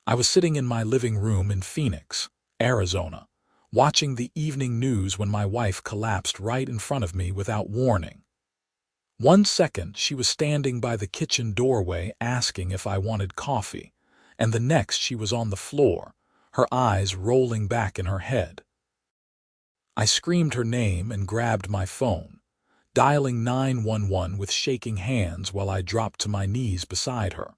I was sitting in my living room in Phoenix, Arizona, watching the evening news when my wife collapsed right in front of me without warning. 1 second she was standing by the kitchen doorway asking if I wanted coffee, and the next she was on the floor, her eyes rolling back in her head. I screamed her name and grabbed my phone, dialing 911 with shaking hands while I dropped to my knees beside her.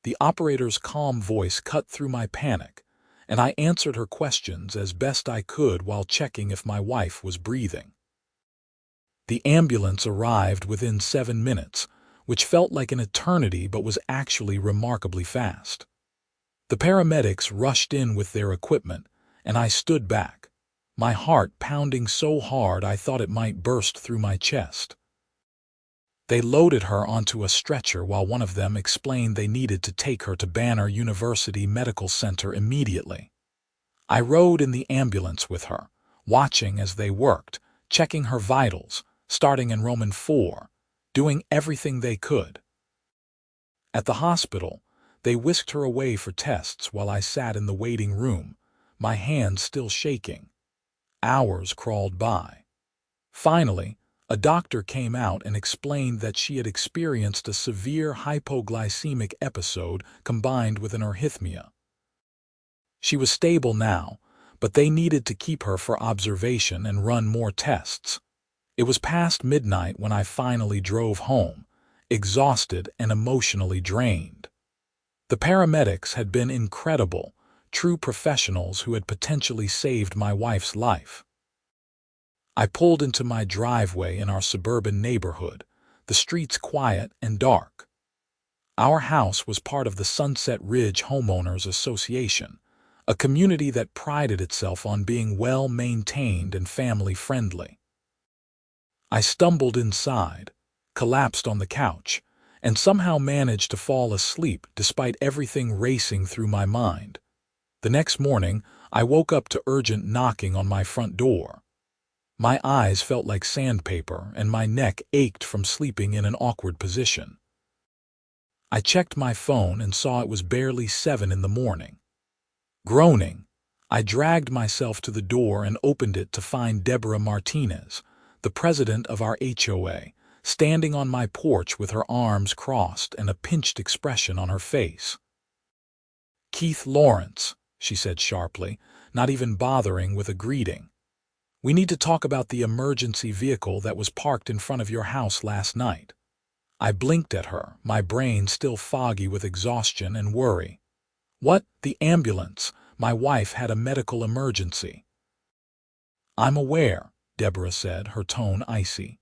The operator's calm voice cut through my panic, and I answered her questions as best I could while checking if my wife was breathing. The ambulance arrived within 7 minutes, which felt like an eternity but was actually remarkably fast. The paramedics rushed in with their equipment, and I stood back, my heart pounding so hard I thought it might burst through my chest. They loaded her onto a stretcher while one of them explained they needed to take her to Banner University Medical Center immediately. I rode in the ambulance with her, watching as they worked, checking her vitals, starting in Roman 4, doing everything they could. At the hospital, they whisked her away for tests while I sat in the waiting room, my hands still shaking. Hours crawled by. Finally, a doctor came out and explained that she had experienced a severe hypoglycemic episode combined with an arrhythmia. She was stable now, but they needed to keep her for observation and run more tests. It was past midnight when I finally drove home, exhausted and emotionally drained. The paramedics had been incredible, true professionals who had potentially saved my wife's life. I pulled into my driveway in our suburban neighborhood, the streets quiet and dark. Our house was part of the Sunset Ridge Homeowners Association, a community that prided itself on being well-maintained and family-friendly. I stumbled inside, collapsed on the couch, and somehow managed to fall asleep despite everything racing through my mind. The next morning, I woke up to urgent knocking on my front door. My eyes felt like sandpaper, and my neck ached from sleeping in an awkward position. I checked my phone and saw it was barely 7 in the morning. Groaning, I dragged myself to the door and opened it to find Deborah Martinez, the president of our HOA, standing on my porch with her arms crossed and a pinched expression on her face. "Keith Lawrence," she said sharply, not even bothering with a greeting. "We need to talk about the emergency vehicle that was parked in front of your house last night." I blinked at her, my brain still foggy with exhaustion and worry. "What? The ambulance? My wife had a medical emergency." "I'm aware," Deborah said, her tone icy.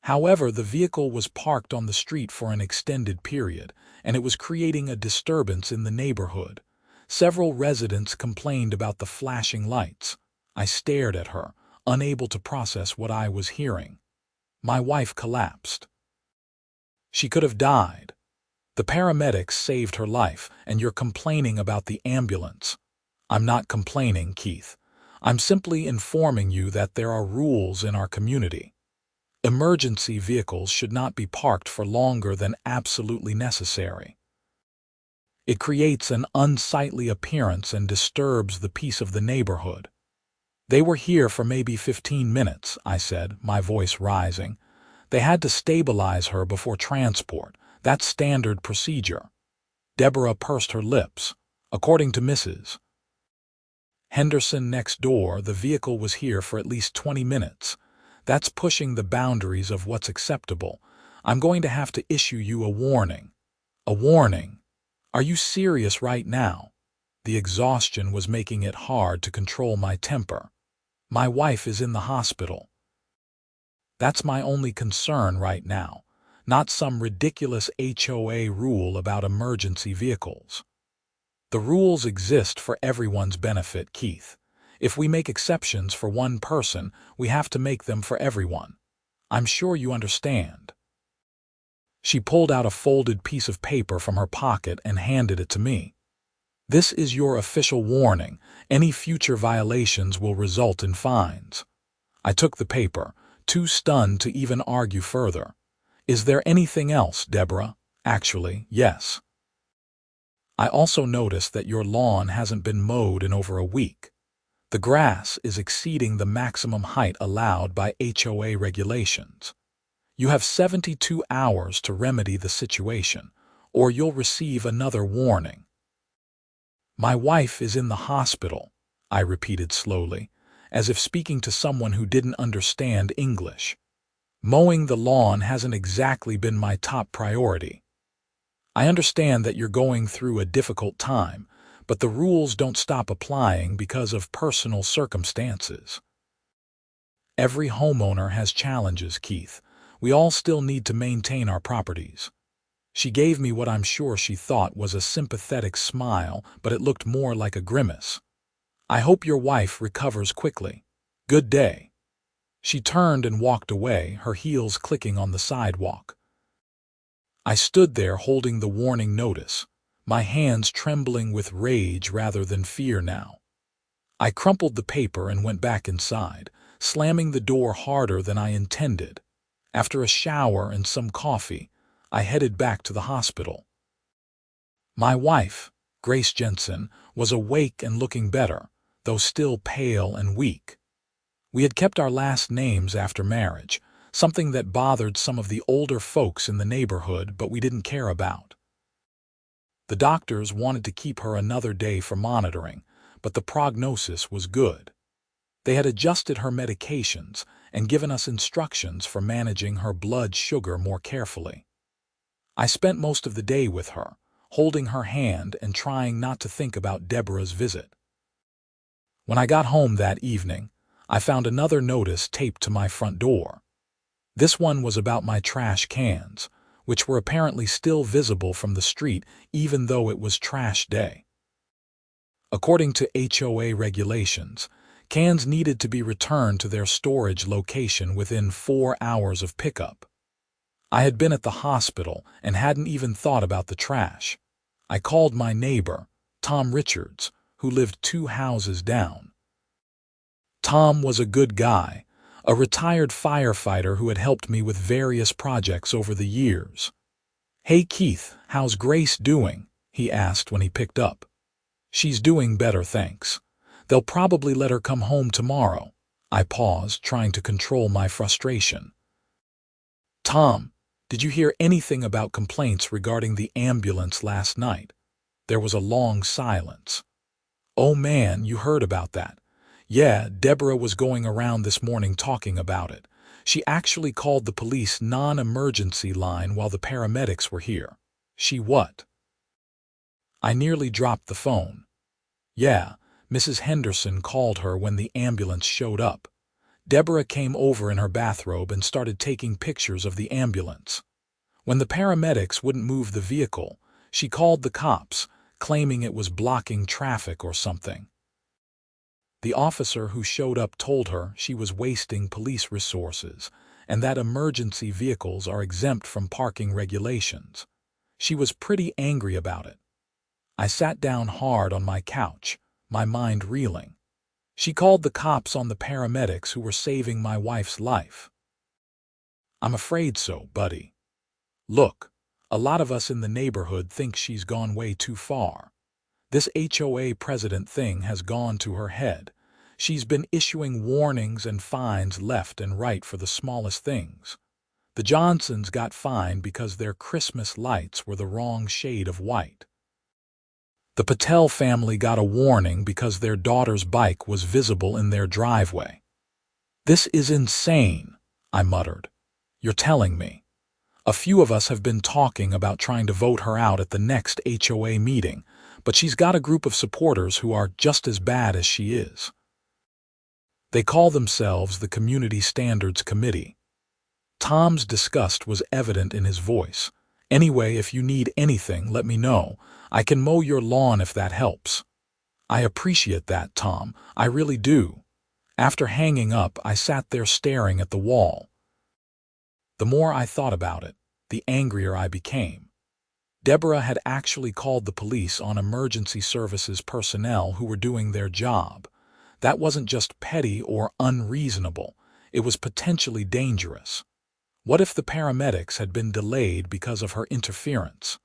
"However, the vehicle was parked on the street for an extended period, and it was creating a disturbance in the neighborhood. Several residents complained about the flashing lights." I stared at her, unable to process what I was hearing. "My wife collapsed. She could have died. The paramedics saved her life, and you're complaining about the ambulance." "I'm not complaining, Keith. I'm simply informing you that there are rules in our community. Emergency vehicles should not be parked for longer than absolutely necessary. It creates an unsightly appearance and disturbs the peace of the neighborhood." "They were here for maybe 15 minutes, I said, my voice rising. "They had to stabilize her before transport. That's standard procedure." Deborah pursed her lips. "According to Mrs. Henderson next door, the vehicle was here for at least 20 minutes. That's pushing the boundaries of what's acceptable. I'm going to have to issue you a warning." "A warning? Are you serious right now?" The exhaustion was making it hard to control my temper. "My wife is in the hospital. That's my only concern right now, not some ridiculous HOA rule about emergency vehicles. The rules exist for everyone's benefit, Keith. If we make exceptions for one person, we have to make them for everyone. I'm sure you understand." She pulled out a folded piece of paper from her pocket and handed it to me. "This is your official warning. Any future violations will result in fines." I took the paper, too stunned to even argue further. "Is there anything else, Deborah?" "Actually, yes. I also noticed that your lawn hasn't been mowed in over a week. The grass is exceeding the maximum height allowed by HOA regulations. You have 72 hours to remedy the situation, or you'll receive another warning. My wife is in the hospital, I repeated slowly, as if speaking to someone who didn't understand English. Mowing the lawn hasn't exactly been my top priority. I understand that you're going through a difficult time, but the rules don't stop applying because of personal circumstances. Every homeowner has challenges, Keith. We all still need to maintain our properties. She gave me what I'm sure she thought was a sympathetic smile, but it looked more like a grimace. I hope your wife recovers quickly. Good day. She turned and walked away, her heels clicking on the sidewalk. I stood there holding the warning notice, my hands trembling with rage rather than fear now. I crumpled the paper and went back inside, slamming the door harder than I intended. After a shower and some coffee, I headed back to the hospital. My wife, Grace Jensen, was awake and looking better, though still pale and weak. We had kept our last names after marriage, something that bothered some of the older folks in the neighborhood, but we didn't care about. The doctors wanted to keep her another day for monitoring, but the prognosis was good. They had adjusted her medications and given us instructions for managing her blood sugar more carefully. I spent most of the day with her, holding her hand and trying not to think about Deborah's visit. When I got home that evening, I found another notice taped to my front door. This one was about my trash cans, which were apparently still visible from the street even though it was trash day. According to HOA regulations, cans needed to be returned to their storage location within 4 hours of pickup. I had been at the hospital and hadn't even thought about the trash. I called my neighbor, Tom Richards, who lived 2 houses down. Tom was a good guy, a retired firefighter who had helped me with various projects over the years. "Hey Keith, how's Grace doing?" he asked when he picked up. "She's doing better, thanks. They'll probably let her come home tomorrow." I paused, trying to control my frustration. "Tom, did you hear anything about complaints regarding the ambulance last night?" There was a long silence. "Oh man, you heard about that." "Yeah, Deborah was going around this morning talking about it. She actually called the police non-emergency line while the paramedics were here." "She what?" I nearly dropped the phone. "Yeah, Mrs. Henderson called her when the ambulance showed up. Deborah came over in her bathrobe and started taking pictures of the ambulance. When the paramedics wouldn't move the vehicle, she called the cops, claiming it was blocking traffic or something. The officer who showed up told her she was wasting police resources and that emergency vehicles are exempt from parking regulations. She was pretty angry about it. I sat down hard on my couch, my mind reeling. She called the cops on the paramedics who were saving my wife's life. I'm afraid so, buddy. Look, a lot of us in the neighborhood think she's gone way too far. This HOA president thing has gone to her head. She's been issuing warnings and fines left and right for the smallest things. The Johnsons got fined because their Christmas lights were the wrong shade of white. The Patel family got a warning because their daughter's bike was visible in their driveway. This is insane, I muttered. You're telling me. A few of us have been talking about trying to vote her out at the next HOA meeting, but she's got a group of supporters who are just as bad as she is. They call themselves the Community Standards Committee. Tom's disgust was evident in his voice. Anyway, if you need anything, let me know. I can mow your lawn if that helps. I appreciate that, Tom. I really do. After hanging up, I sat there staring at the wall. The more I thought about it, the angrier I became. Deborah had actually called the police on emergency services personnel who were doing their job. That wasn't just petty or unreasonable. It was potentially dangerous. What if the paramedics had been delayed because of her interference?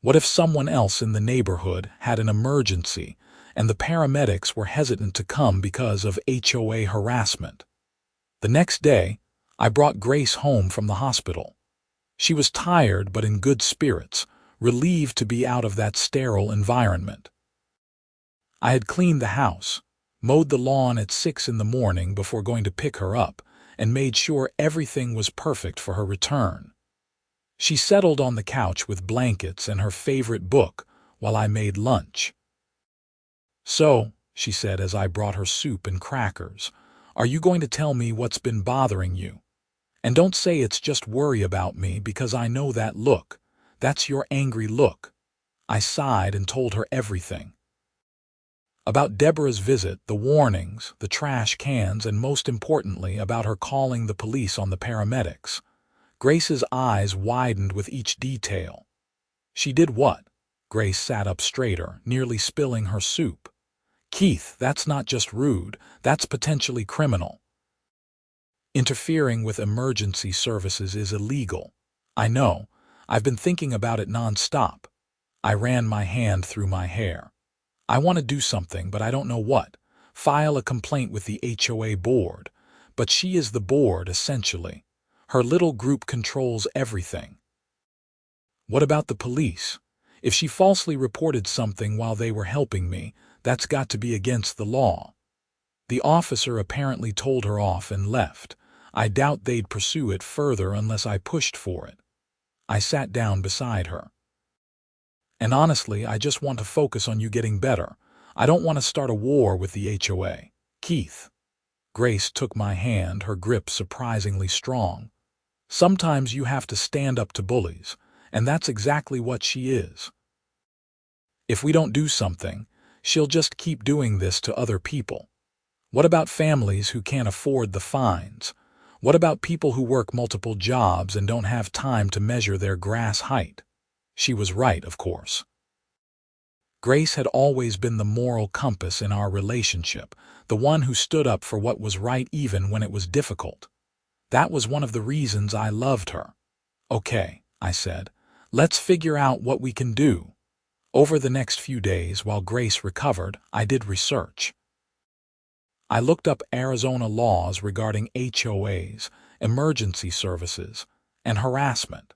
What if someone else in the neighborhood had an emergency and the paramedics were hesitant to come because of HOA harassment? The next day, I brought Grace home from the hospital. She was tired but in good spirits, relieved to be out of that sterile environment. I had cleaned the house, mowed the lawn at 6 in the morning before going to pick her up, and made sure everything was perfect for her return. She settled on the couch with blankets and her favorite book while I made lunch. "So," she said as I brought her soup and crackers, "are you going to tell me what's been bothering you? And don't say it's just worry about me, because I know that look. That's your angry look." I sighed and told her everything. About Deborah's visit, the warnings, the trash cans, and most importantly, about her calling the police on the paramedics. Grace's eyes widened with each detail. "She did what?" Grace sat up straighter, nearly spilling her soup. "Keith, that's not just rude, that's potentially criminal. Interfering with emergency services is illegal." "I know. I've been thinking about it nonstop." I ran my hand through my hair. "I want to do something, but I don't know what. File a complaint with the HOA board. But she is the board, essentially. Her little group controls everything." "What about the police? If she falsely reported something while they were helping me, that's got to be against the law." "The officer apparently told her off and left. I doubt they'd pursue it further unless I pushed for it." I sat down beside her. "And honestly, I just want to focus on you getting better. I don't want to start a war with the HOA. Keith." Grace took my hand, her grip surprisingly strong. "Sometimes you have to stand up to bullies, and that's exactly what she is. If we don't do something, she'll just keep doing this to other people. What about families who can't afford the fines? What about people who work multiple jobs and don't have time to measure their grass height?" She was right, of course. Grace had always been the moral compass in our relationship, the one who stood up for what was right even when it was difficult. That was one of the reasons I loved her. "Okay," I said, "let's figure out what we can do." Over the next few days, while Grace recovered, I did research. I looked up Arizona laws regarding HOAs, emergency services, and harassment.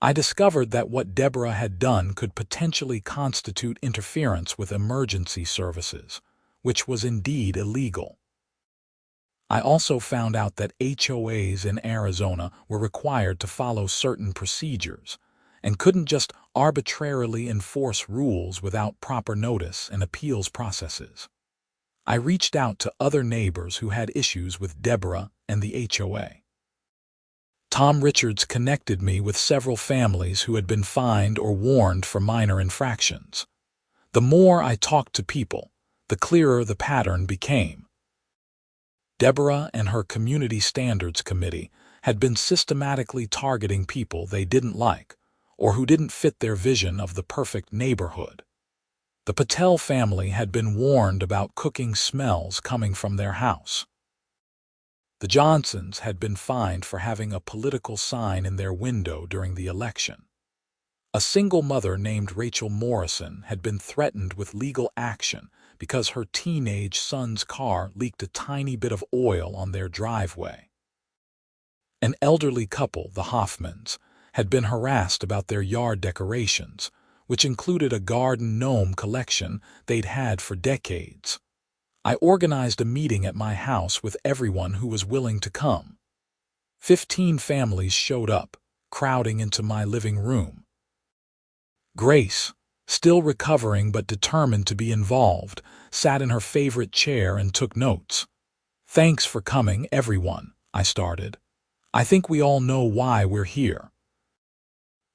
I discovered that what Deborah had done could potentially constitute interference with emergency services, which was indeed illegal. I also found out that HOAs in Arizona were required to follow certain procedures and couldn't just arbitrarily enforce rules without proper notice and appeals processes. I reached out to other neighbors who had issues with Deborah and the HOA. Tom Richards connected me with several families who had been fined or warned for minor infractions. The more I talked to people, the clearer the pattern became. Deborah and her Community Standards Committee had been systematically targeting people they didn't like or who didn't fit their vision of the perfect neighborhood. The Patel family had been warned about cooking smells coming from their house. The Johnsons had been fined for having a political sign in their window during the election. A single mother named Rachel Morrison had been threatened with legal action because her teenage son's car leaked a tiny bit of oil on their driveway. An elderly couple, the Hoffmans, had been harassed about their yard decorations, which included a garden gnome collection they'd had for decades. I organized a meeting at my house with everyone who was willing to come. 15 families showed up, crowding into my living room. Grace, still recovering but determined to be involved, sat in her favorite chair and took notes. "Thanks for coming, everyone," I started. "I think we all know why we're here.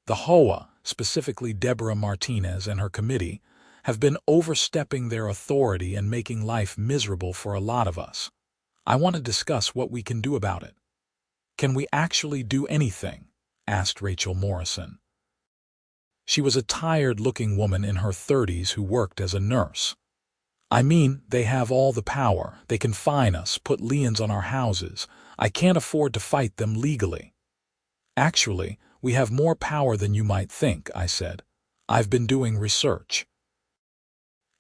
The HOA, specifically Deborah Martinez and her committee, have been overstepping their authority and making life miserable for a lot of us. I want to discuss what we can do about it." "Can we actually do anything?" asked Rachel Morrison. She was a tired-looking woman in her 30s who worked as a nurse. "I mean, they have all the power. They can fine us, put liens on our houses. I can't afford to fight them legally." "Actually, we have more power than you might think," I said. I've been doing research.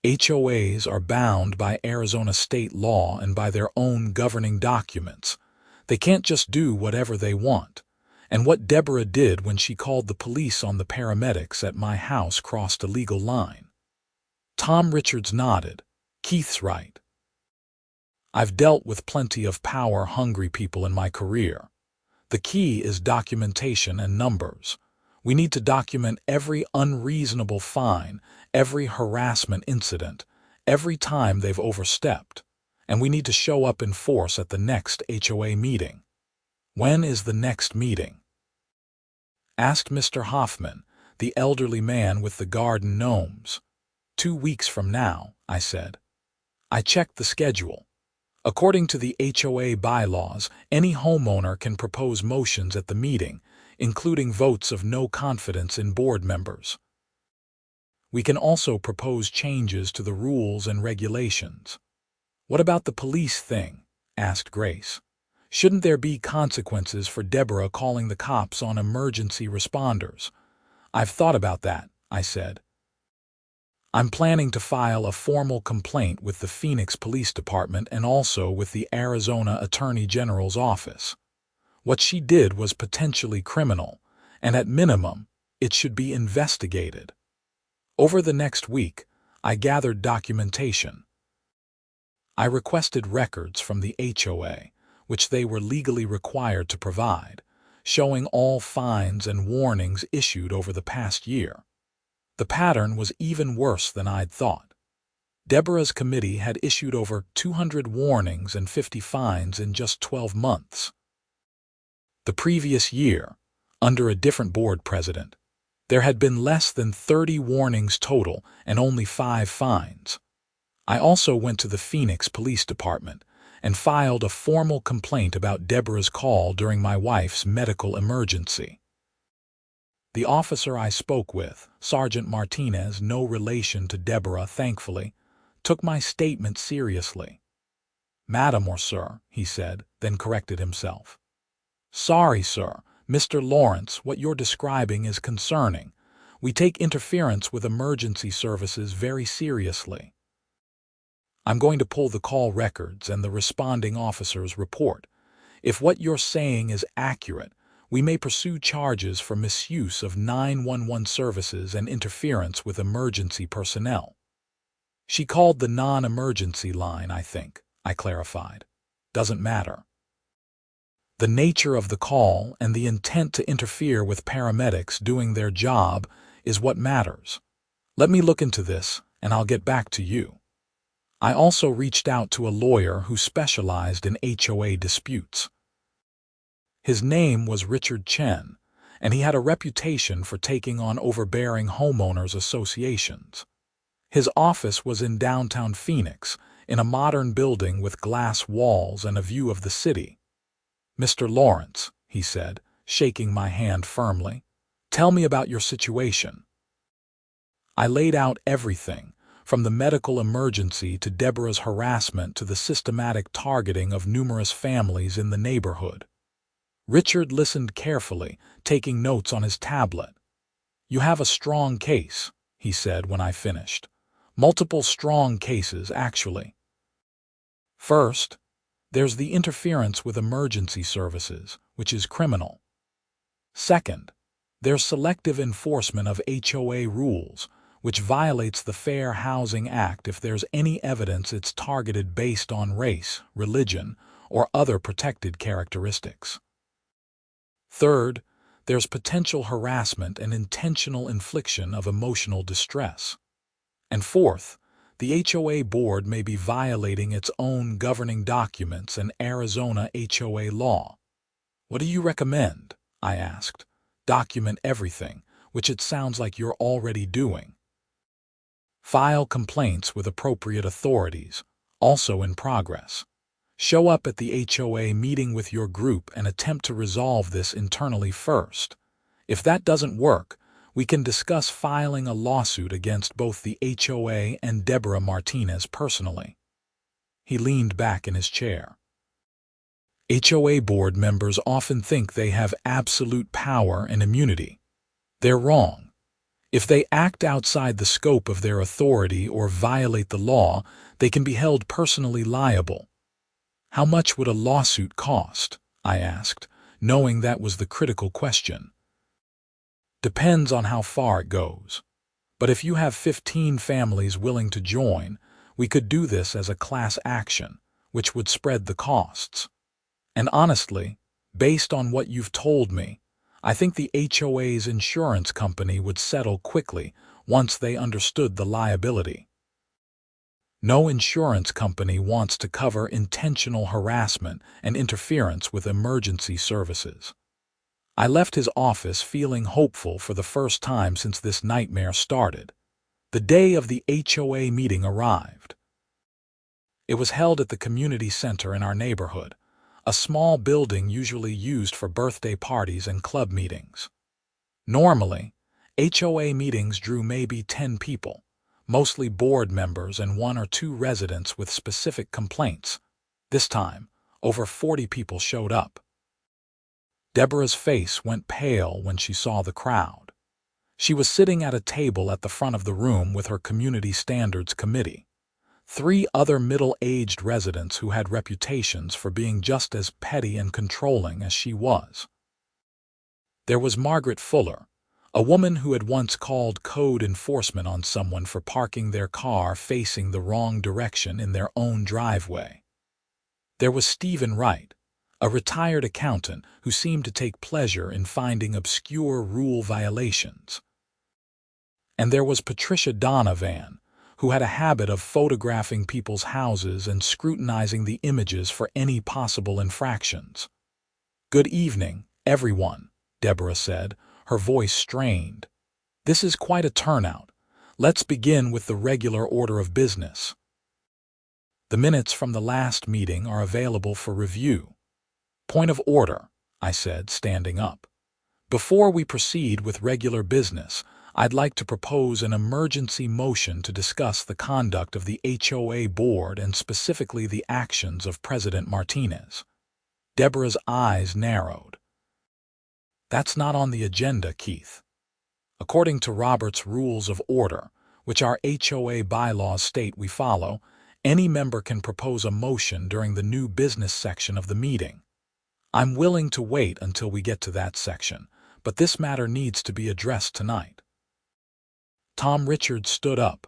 HOAs are bound by Arizona state law and by their own governing documents. They can't just do whatever they want. And what Deborah did when she called the police on the paramedics at my house crossed a legal line. Tom Richards nodded. Keith's right. I've dealt with plenty of power-hungry people in my career. The key is documentation and numbers. We need to document every unreasonable fine, every harassment incident, every time they've overstepped. And we need to show up in force at the next HOA meeting. When is the next meeting? Asked Mr. Hoffman, the elderly man with the garden gnomes. 2 weeks from now, I said. I checked the schedule. According to the HOA bylaws, any homeowner can propose motions at the meeting, including votes of no confidence in board members. We can also propose changes to the rules and regulations. What about the police thing? Asked Grace. Shouldn't there be consequences for Deborah calling the cops on emergency responders? I've thought about that, I said. I'm planning to file a formal complaint with the Phoenix Police Department and also with the Arizona Attorney General's office. What she did was potentially criminal, and at minimum, it should be investigated. Over the next week, I gathered documentation. I requested records from the HOA, which they were legally required to provide, showing all fines and warnings issued over the past year. The pattern was even worse than I'd thought. Deborah's committee had issued over 200 warnings and 50 fines in just 12 months. The previous year, under a different board president, there had been less than 30 warnings total and only 5 fines. I also went to the Phoenix Police Department and filed a formal complaint about Deborah's call during my wife's medical emergency. The officer I spoke with, Sergeant Martinez, no relation to Deborah, thankfully, took my statement seriously. "Madam or sir," he said, then corrected himself. "Sorry, sir. Mr. Lawrence, what you're describing is concerning. We take interference with emergency services very seriously. I'm going to pull the call records and the responding officer's report. If what you're saying is accurate, we may pursue charges for misuse of 911 services and interference with emergency personnel." "She called the non-emergency line, I think," I clarified. "Doesn't matter. The nature of the call and the intent to interfere with paramedics doing their job is what matters. Let me look into this, and I'll get back to you." I also reached out to a lawyer who specialized in HOA disputes. His name was Richard Chen, and he had a reputation for taking on overbearing homeowners associations. His office was in downtown Phoenix, in a modern building with glass walls and a view of the city. "Mr. Lawrence," he said, shaking my hand firmly, "tell me about your situation." I laid out everything, from the medical emergency to Deborah's harassment to the systematic targeting of numerous families in the neighborhood. Richard listened carefully, taking notes on his tablet. "You have a strong case," he said when I finished. "Multiple strong cases, actually. First, there's the interference with emergency services, which is criminal. Second, there's selective enforcement of HOA rules, which violates the Fair Housing Act if there's any evidence it's targeted based on race, religion, or other protected characteristics. Third, there's potential harassment and intentional infliction of emotional distress. And fourth, the HOA board may be violating its own governing documents and Arizona HOA law." "What do you recommend?" I asked. "Document everything, which it sounds like you're already doing. File complaints with appropriate authorities, also in progress. Show up at the HOA meeting with your group and attempt to resolve this internally first. If that doesn't work, we can discuss filing a lawsuit against both the HOA and Deborah Martinez personally." He leaned back in his chair. "HOA board members often think they have absolute power and immunity. They're wrong. If they act outside the scope of their authority or violate the law, they can be held personally liable. How much would a lawsuit cost? I asked, knowing that was the critical question. Depends on how far it goes. But if you have 15 families willing to join, we could do this as a class action, which would spread the costs. And honestly, based on what you've told me, I think the HOA's insurance company would settle quickly once they understood the liability. No insurance company wants to cover intentional harassment and interference with emergency services. I left his office feeling hopeful for the first time since this nightmare started. The day of the HOA meeting arrived. It was held at the community center in our neighborhood, a small building usually used for birthday parties and club meetings. Normally, HOA meetings drew maybe 10 people, mostly board members and 1 or 2 residents with specific complaints. This time, over 40 people showed up. Deborah's face went pale when she saw the crowd. She was sitting at a table at the front of the room with her Community Standards Committee. 3 other middle-aged residents who had reputations for being just as petty and controlling as she was. There was Margaret Fuller, a woman who had once called code enforcement on someone for parking their car facing the wrong direction in their own driveway. There was Stephen Wright, a retired accountant who seemed to take pleasure in finding obscure rule violations. And there was Patricia Donovan, who had a habit of photographing people's houses and scrutinizing the images for any possible infractions. "Good evening, everyone," Deborah said, her voice strained. "This is quite a turnout. Let's begin with the regular order of business. The minutes from the last meeting are available for review." "Point of order," I said, standing up. "Before we proceed with regular business, I'd like to propose an emergency motion to discuss the conduct of the HOA board and specifically the actions of President Martinez." Deborah's eyes narrowed. "That's not on the agenda, Keith. According to Robert's Rules of Order, which our HOA bylaws state we follow, any member can propose a motion during the new business section of the meeting. I'm willing to wait until we get to that section, but this matter needs to be addressed tonight." Tom Richards stood up.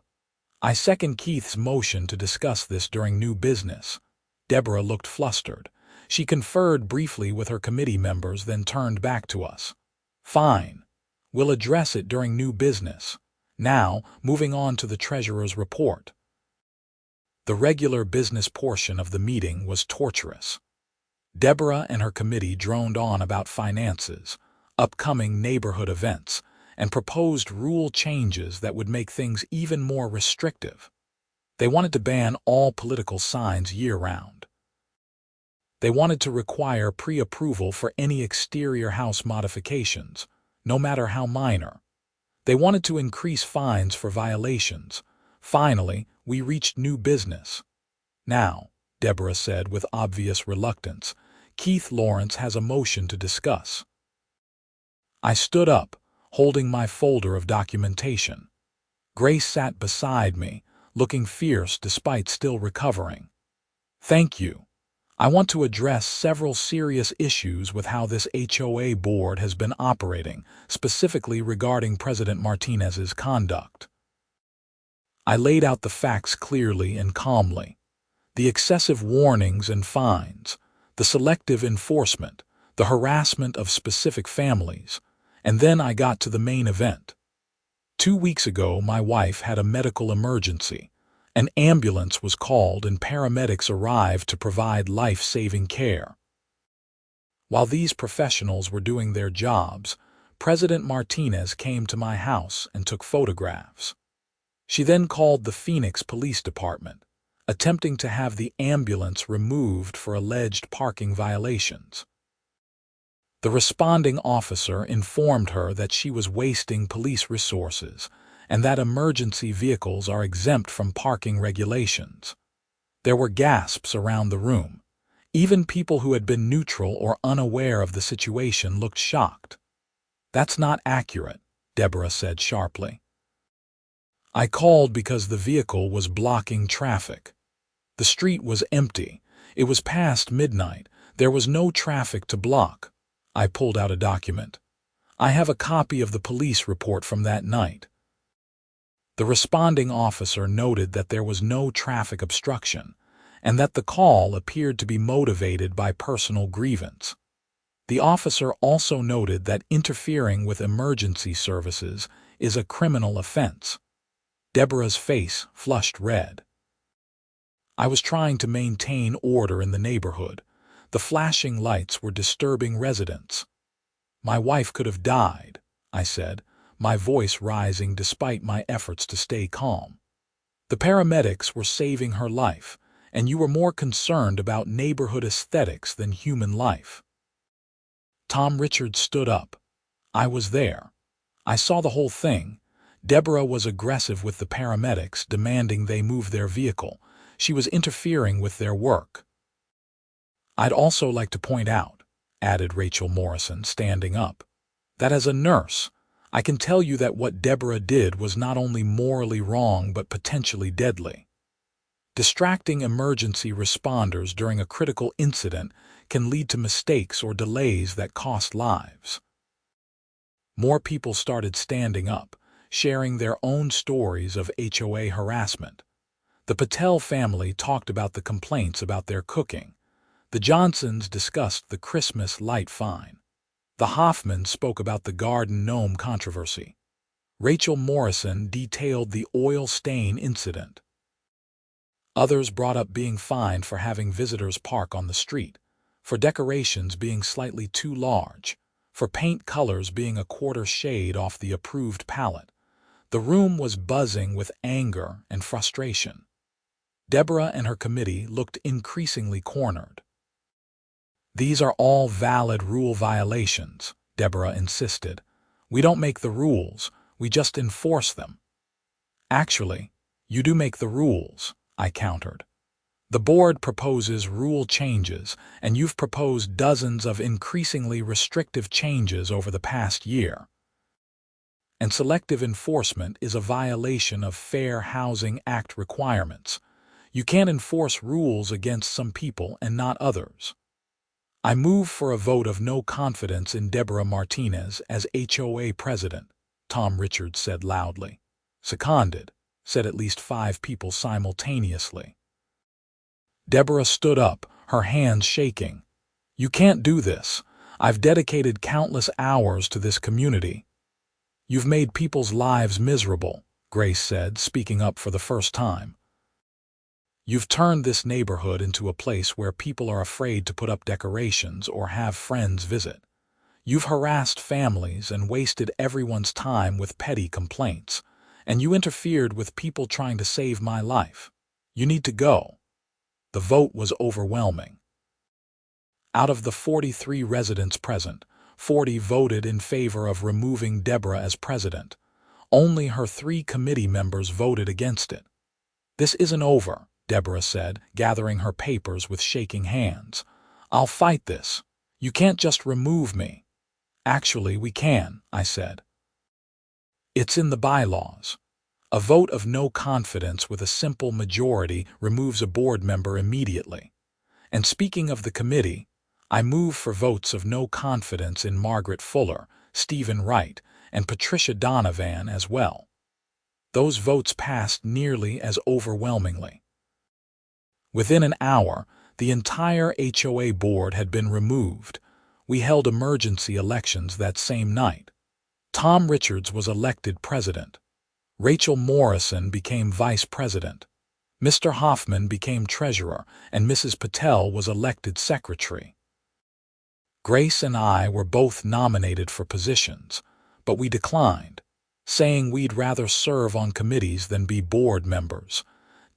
"I second Keith's motion to discuss this during new business." Deborah looked flustered. She conferred briefly with her committee members, then turned back to us. "Fine. We'll address it during new business. Now, moving on to the treasurer's report." The regular business portion of the meeting was torturous. Deborah and her committee droned on about finances, upcoming neighborhood events, and proposed rule changes that would make things even more restrictive. They wanted to ban all political signs year-round. They wanted to require pre-approval for any exterior house modifications, no matter how minor. They wanted to increase fines for violations. Finally, we reached new business. "Now," Deborah said with obvious reluctance, "Keith Lawrence has a motion to discuss." I stood up, holding my folder of documentation. Grace sat beside me, looking fierce despite still recovering. "Thank you. I want to address several serious issues with how this HOA board has been operating, specifically regarding President Martinez's conduct." I laid out the facts clearly and calmly. The excessive warnings and fines, the selective enforcement, the harassment of specific families, and then I got to the main event. 2 weeks ago, my wife had a medical emergency. An ambulance was called and paramedics arrived to provide life-saving care. While these professionals were doing their jobs, President Martinez came to my house and took photographs. She then called the Phoenix Police Department, attempting to have the ambulance removed for alleged parking violations. The responding officer informed her that she was wasting police resources and that emergency vehicles are exempt from parking regulations. There were gasps around the room. Even people who had been neutral or unaware of the situation looked shocked. "That's not accurate," Deborah said sharply. I called because the vehicle was blocking traffic. The street was empty. It was past midnight. There was no traffic to block. I pulled out a document. I have a copy of the police report from that night. The responding officer noted that there was no traffic obstruction and that the call appeared to be motivated by personal grievance. The officer also noted that interfering with emergency services is a criminal offense. Deborah's face flushed red. I was trying to maintain order in the neighborhood. The flashing lights were disturbing residents. My wife could have died, I said, my voice rising despite my efforts to stay calm. The paramedics were saving her life, and you were more concerned about neighborhood aesthetics than human life. Tom Richards stood up. I was there. I saw the whole thing. Deborah was aggressive with the paramedics, demanding they move their vehicle. She was interfering with their work. I'd also like to point out, added Rachel Morrison, standing up, that as a nurse, I can tell you that what Deborah did was not only morally wrong but potentially deadly. Distracting emergency responders during a critical incident can lead to mistakes or delays that cost lives. More people started standing up, sharing their own stories of HOA harassment. The Patel family talked about the complaints about their cooking. The Johnsons discussed the Christmas light fine. The Hoffmans spoke about the garden gnome controversy. Rachel Morrison detailed the oil stain incident. Others brought up being fined for having visitors park on the street, for decorations being slightly too large, for paint colors being a quarter shade off the approved palette. The room was buzzing with anger and frustration. Deborah and her committee looked increasingly cornered. These are all valid rule violations, Deborah insisted. We don't make the rules, we just enforce them. Actually, you do make the rules, I countered. The board proposes rule changes, and you've proposed dozens of increasingly restrictive changes over the past year. And selective enforcement is a violation of Fair Housing Act requirements. You can't enforce rules against some people and not others. I move for a vote of no confidence in Deborah Martinez as HOA president, Tom Richards said loudly. Seconded, said at least 5 people simultaneously. Deborah stood up, her hands shaking. You can't do this. I've dedicated countless hours to this community. You've made people's lives miserable, Grace said, speaking up for the first time. You've turned this neighborhood into a place where people are afraid to put up decorations or have friends visit. You've harassed families and wasted everyone's time with petty complaints, and you interfered with people trying to save my life. You need to go. The vote was overwhelming. Out of the 43 residents present, 40 voted in favor of removing Deborah as president. Only her 3 committee members voted against it. This isn't over, Deborah said, gathering her papers with shaking hands. I'll fight this. You can't just remove me. Actually, we can, I said. It's in the bylaws. A vote of no confidence with a simple majority removes a board member immediately. And speaking of the committee, I move for votes of no confidence in Margaret Fuller, Stephen Wright, and Patricia Donovan as well. Those votes passed nearly as overwhelmingly. Within an hour, the entire HOA board had been removed. We held emergency elections that same night. Tom Richards was elected president. Rachel Morrison became vice president. Mr. Hoffman became treasurer, and Mrs. Patel was elected secretary. Grace and I were both nominated for positions, but we declined, saying we'd rather serve on committees than be board members.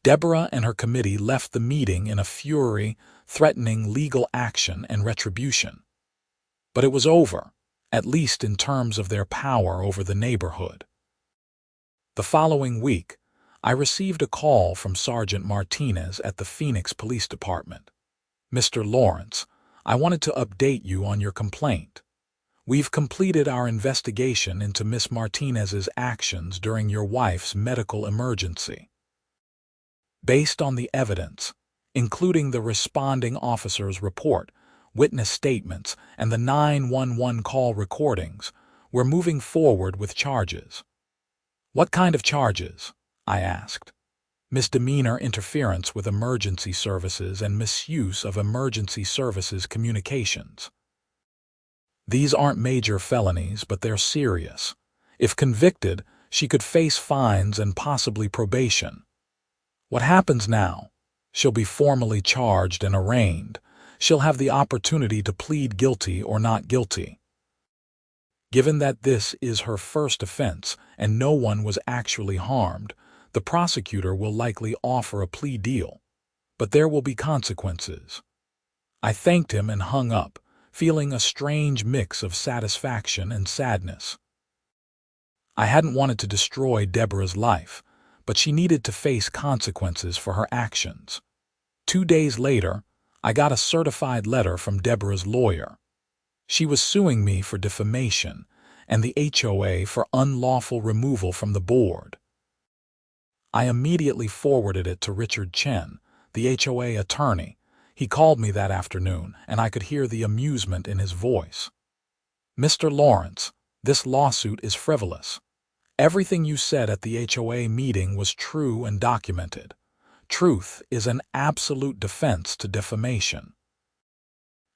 Deborah and her committee left the meeting in a fury, threatening legal action and retribution. But it was over, at least in terms of their power over the neighborhood. The following week, I received a call from Sergeant Martinez at the Phoenix Police Department. Mr. Lawrence, I wanted to update you on your complaint. We've completed our investigation into Miss Martinez's actions during your wife's medical emergency. Based on the evidence, including the responding officer's report, witness statements, and the 911 call recordings, we're moving forward with charges. What kind of charges? I asked. Misdemeanor interference with emergency services and misuse of emergency services communications. These aren't major felonies, but they're serious. If convicted, she could face fines and possibly probation. What happens now? She'll be formally charged and arraigned. She'll have the opportunity to plead guilty or not guilty. Given that this is her first offense and no one was actually harmed, the prosecutor will likely offer a plea deal. But there will be consequences. I thanked him and hung up, feeling a strange mix of satisfaction and sadness. I hadn't wanted to destroy Deborah's life, but she needed to face consequences for her actions. 2 days later, I got a certified letter from Deborah's lawyer. She was suing me for defamation and the HOA for unlawful removal from the board. I immediately forwarded it to Richard Chen, the HOA attorney. He called me that afternoon, and I could hear the amusement in his voice. Mr. Lawrence, this lawsuit is frivolous. Everything you said at the HOA meeting was true and documented. Truth is an absolute defense to defamation.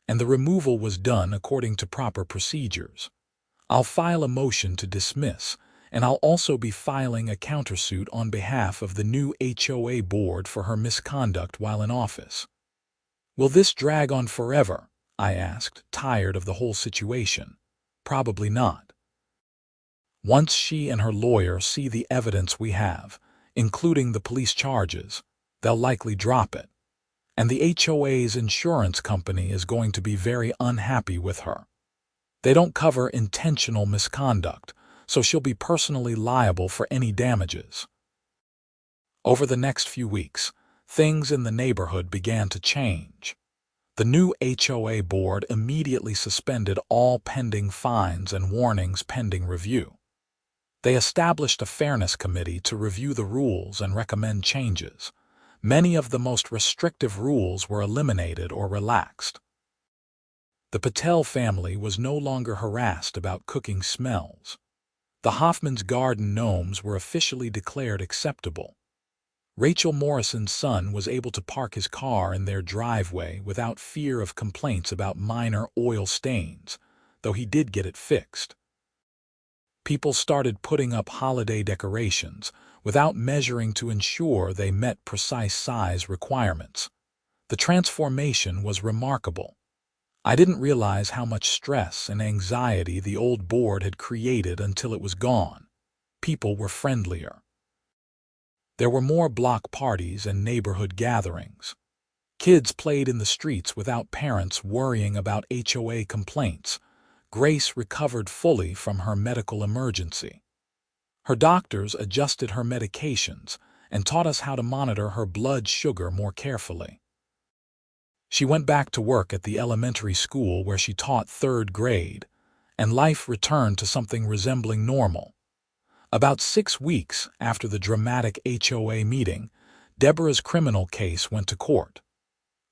And the removal was done according to proper procedures. I'll file a motion to dismiss, and I'll also be filing a countersuit on behalf of the new HOA board for her misconduct while in office. Will this drag on forever? I asked, tired of the whole situation. Probably not. Once she and her lawyer see the evidence we have, including the police charges, they'll likely drop it. And the HOA's insurance company is going to be very unhappy with her. They don't cover intentional misconduct, so she'll be personally liable for any damages. Over the next few weeks, things in the neighborhood began to change. The new HOA board immediately suspended all pending fines and warnings pending review. They established a fairness committee to review the rules and recommend changes. Many of the most restrictive rules were eliminated or relaxed. The Patel family was no longer harassed about cooking smells. The Hoffman's garden gnomes were officially declared acceptable. Rachel Morrison's son was able to park his car in their driveway without fear of complaints about minor oil stains, though he did get it fixed. People started putting up holiday decorations without measuring to ensure they met precise size requirements. The transformation was remarkable. I didn't realize how much stress and anxiety the old board had created until it was gone. People were friendlier. There were more block parties and neighborhood gatherings. Kids played in the streets without parents worrying about HOA complaints. Grace recovered fully from her medical emergency. Her doctors adjusted her medications and taught us how to monitor her blood sugar more carefully. She went back to work at the elementary school where she taught 3rd grade, and life returned to something resembling normal. About 6 weeks after the dramatic HOA meeting, Deborah's criminal case went to court.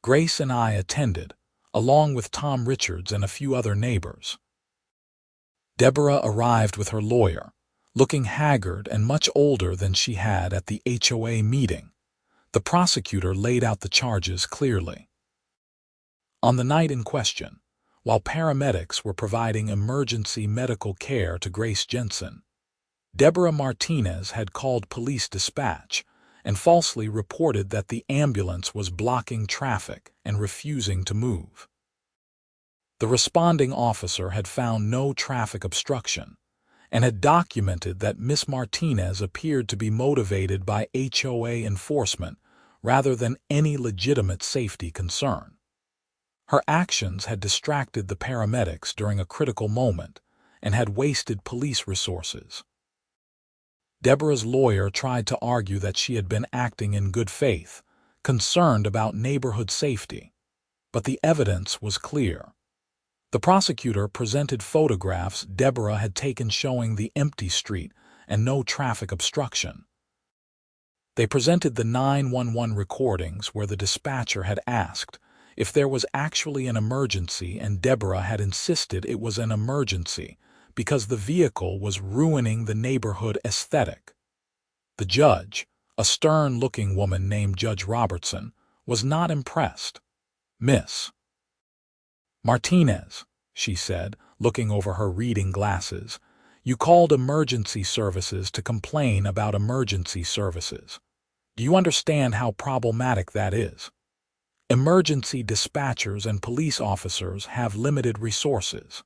Grace and I attended, along with Tom Richards and a few other neighbors. Deborah arrived with her lawyer, looking haggard and much older than she had at the HOA meeting. The prosecutor laid out the charges clearly. On the night in question, while paramedics were providing emergency medical care to Grace Jensen, Deborah Martinez had called police dispatch and falsely reported that the ambulance was blocking traffic and refusing to move. The responding officer had found no traffic obstruction and had documented that Miss Martinez appeared to be motivated by HOA enforcement rather than any legitimate safety concern. Her actions had distracted the paramedics during a critical moment and had wasted police resources. Deborah's lawyer tried to argue that she had been acting in good faith, concerned about neighborhood safety, but the evidence was clear. The prosecutor presented photographs Deborah had taken showing the empty street and no traffic obstruction. They presented the 911 recordings where the dispatcher had asked if there was actually an emergency, and Deborah had insisted it was an emergency because the vehicle was ruining the neighborhood aesthetic. The judge, a stern-looking woman named Judge Robertson, was not impressed. "Miss Martinez," she said, looking over her reading glasses, "you called emergency services to complain about emergency services. Do you understand how problematic that is? Emergency dispatchers and police officers have limited resources.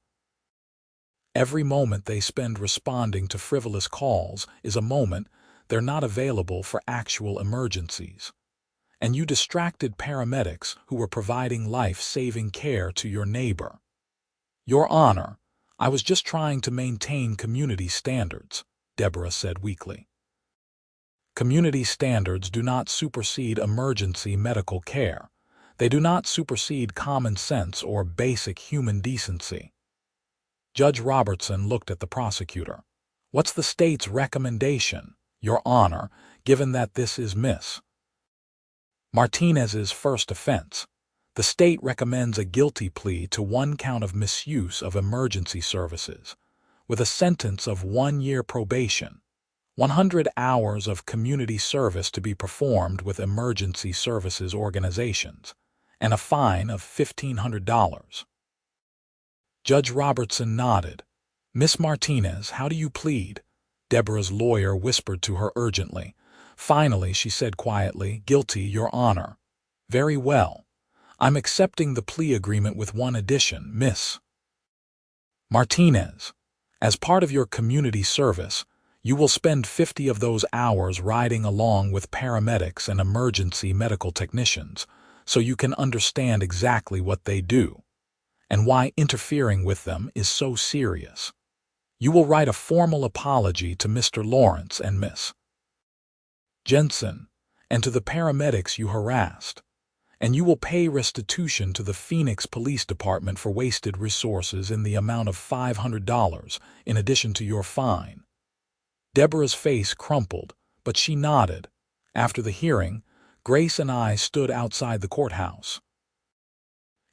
Every moment they spend responding to frivolous calls is a moment they're not available for actual emergencies. And you distracted paramedics who were providing life-saving care to your neighbor." "Your Honor, I was just trying to maintain community standards," Deborah said weakly. "Community standards do not supersede emergency medical care. They do not supersede common sense or basic human decency." Judge Robertson looked at the prosecutor. "What's the state's recommendation, Your Honor, given that this is Miss Martinez's first offense? The state recommends a guilty plea to 1 count of misuse of emergency services, with a sentence of 1 year probation, 100 hours of community service to be performed with emergency services organizations, and a fine of $1,500. Judge Robertson nodded. "Miss Martinez, how do you plead?" Deborah's lawyer whispered to her urgently. Finally, she said quietly, "Guilty, Your Honor." "Very well. I'm accepting the plea agreement with one addition, Miss Martinez. As part of your community service, you will spend 50 of those hours riding along with paramedics and emergency medical technicians, so you can understand exactly what they do and why interfering with them is so serious. You will write a formal apology to Mr. Lawrence and Miss Jensen, and to the paramedics you harassed, and you will pay restitution to the Phoenix Police Department for wasted resources in the amount of $500 in addition to your fine." Deborah's face crumpled, but she nodded. After the hearing, Grace and I stood outside the courthouse.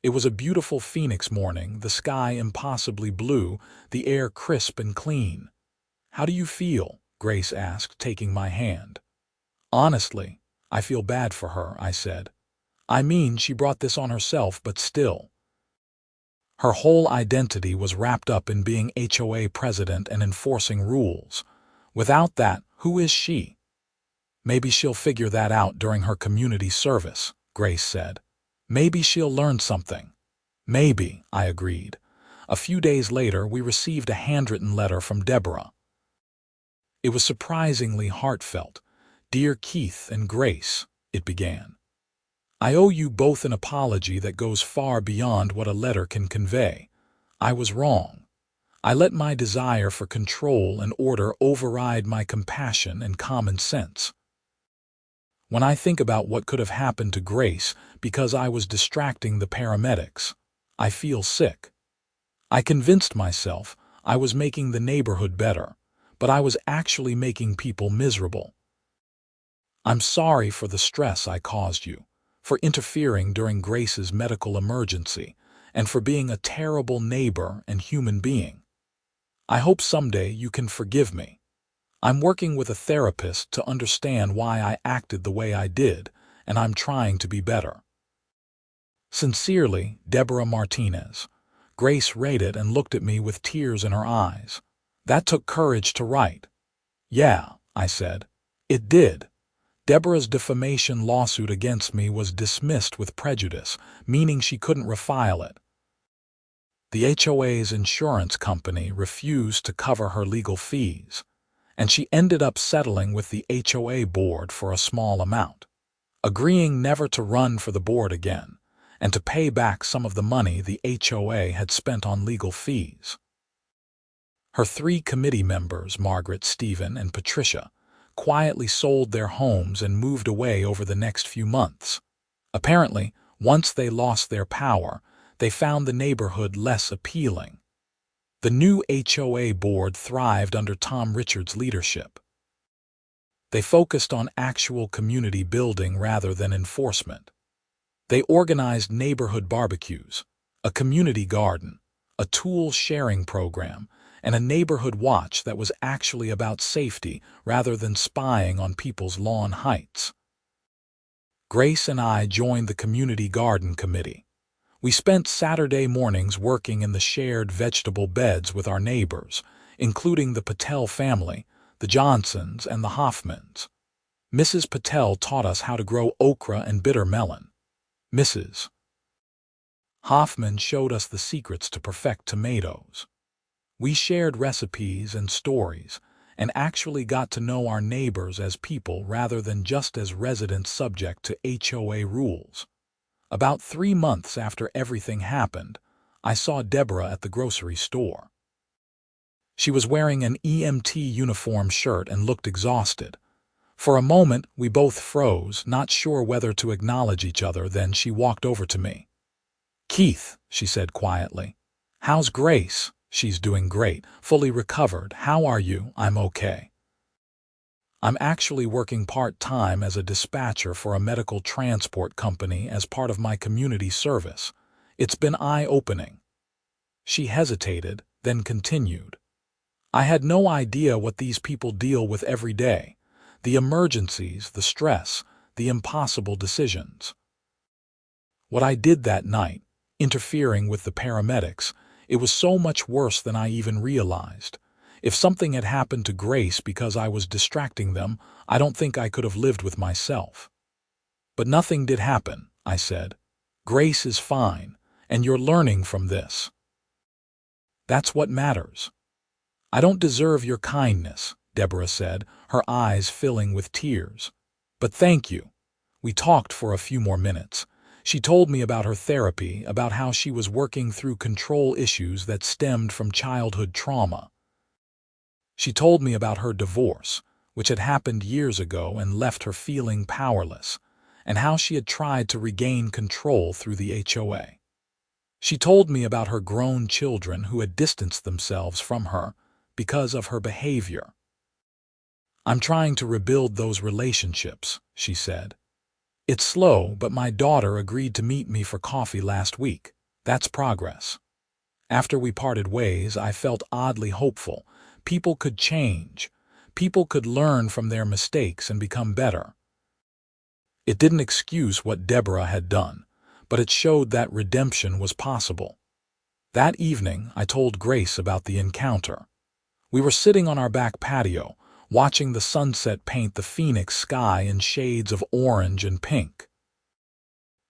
It was a beautiful Phoenix morning, the sky impossibly blue, the air crisp and clean. "How do you feel?" Grace asked, taking my hand. "Honestly, I feel bad for her," I said. "I mean, she brought this on herself, but still. Her whole identity was wrapped up in being HOA president and enforcing rules. Without that, who is she?" "Maybe she'll figure that out during her community service," Grace said. "Maybe she'll learn something." "Maybe," I agreed. A few days later, we received a handwritten letter from Deborah. It was surprisingly heartfelt. "Dear Keith and Grace," it began. "I owe you both an apology that goes far beyond what a letter can convey. I was wrong. I let my desire for control and order override my compassion and common sense. When I think about what could have happened to Grace because I was distracting the paramedics, I feel sick. I convinced myself I was making the neighborhood better, but I was actually making people miserable. I'm sorry for the stress I caused you, for interfering during Grace's medical emergency, and for being a terrible neighbor and human being. I hope someday you can forgive me. I'm working with a therapist to understand why I acted the way I did, and I'm trying to be better. Sincerely, Deborah Martinez." Grace read it and looked at me with tears in her eyes. "That took courage to write." "Yeah," I said. "It did." Deborah's defamation lawsuit against me was dismissed with prejudice, meaning she couldn't refile it. The HOA's insurance company refused to cover her legal fees, and she ended up settling with the HOA board for a small amount, agreeing never to run for the board again, and to pay back some of the money the HOA had spent on legal fees. Her 3 committee members, Margaret, Stephen, and Patricia, quietly sold their homes and moved away over the next few months. Apparently, once they lost their power, they found the neighborhood less appealing. The new HOA board thrived under Tom Richards' leadership. They focused on actual community building rather than enforcement. They organized neighborhood barbecues, a community garden, a tool-sharing program, and a neighborhood watch that was actually about safety rather than spying on people's lawn heights. Grace and I joined the community garden committee. We spent Saturday mornings working in the shared vegetable beds with our neighbors, including the Patel family, the Johnsons, and the Hoffmans. Mrs. Patel taught us how to grow okra and bitter melon. Mrs. Hoffman showed us the secrets to perfect tomatoes. We shared recipes and stories, and actually got to know our neighbors as people rather than just as residents subject to HOA rules. About 3 months after everything happened, I saw Deborah at the grocery store. She was wearing an EMT uniform shirt and looked exhausted. For a moment, we both froze, not sure whether to acknowledge each other. Then she walked over to me. "Keith," she said quietly. "How's Grace?" "She's doing great, fully recovered. How are you?" "I'm okay. I'm actually working part-time as a dispatcher for a medical transport company as part of my community service. It's been eye-opening." She hesitated, then continued. "I had no idea what these people deal with every day. The emergencies, the stress, the impossible decisions. What I did that night, interfering with the paramedics, it was so much worse than I even realized. If something had happened to Grace because I was distracting them, I don't think I could have lived with myself." "But nothing did happen," I said. "Grace is fine, and you're learning from this. That's what matters." "I don't deserve your kindness," Deborah said, her eyes filling with tears. "But thank you." We talked for a few more minutes. She told me about her therapy, about how she was working through control issues that stemmed from childhood trauma. She told me about her divorce, which had happened years ago and left her feeling powerless, and how she had tried to regain control through the HOA. She told me about her grown children who had distanced themselves from her because of her behavior. "I'm trying to rebuild those relationships," she said. "It's slow, but my daughter agreed to meet me for coffee last week. That's progress." After we parted ways, I felt oddly hopeful. People could change. People could learn from their mistakes and become better. It didn't excuse what Deborah had done, but it showed that redemption was possible. That evening, I told Grace about the encounter. We were sitting on our back patio, watching the sunset paint the Phoenix sky in shades of orange and pink.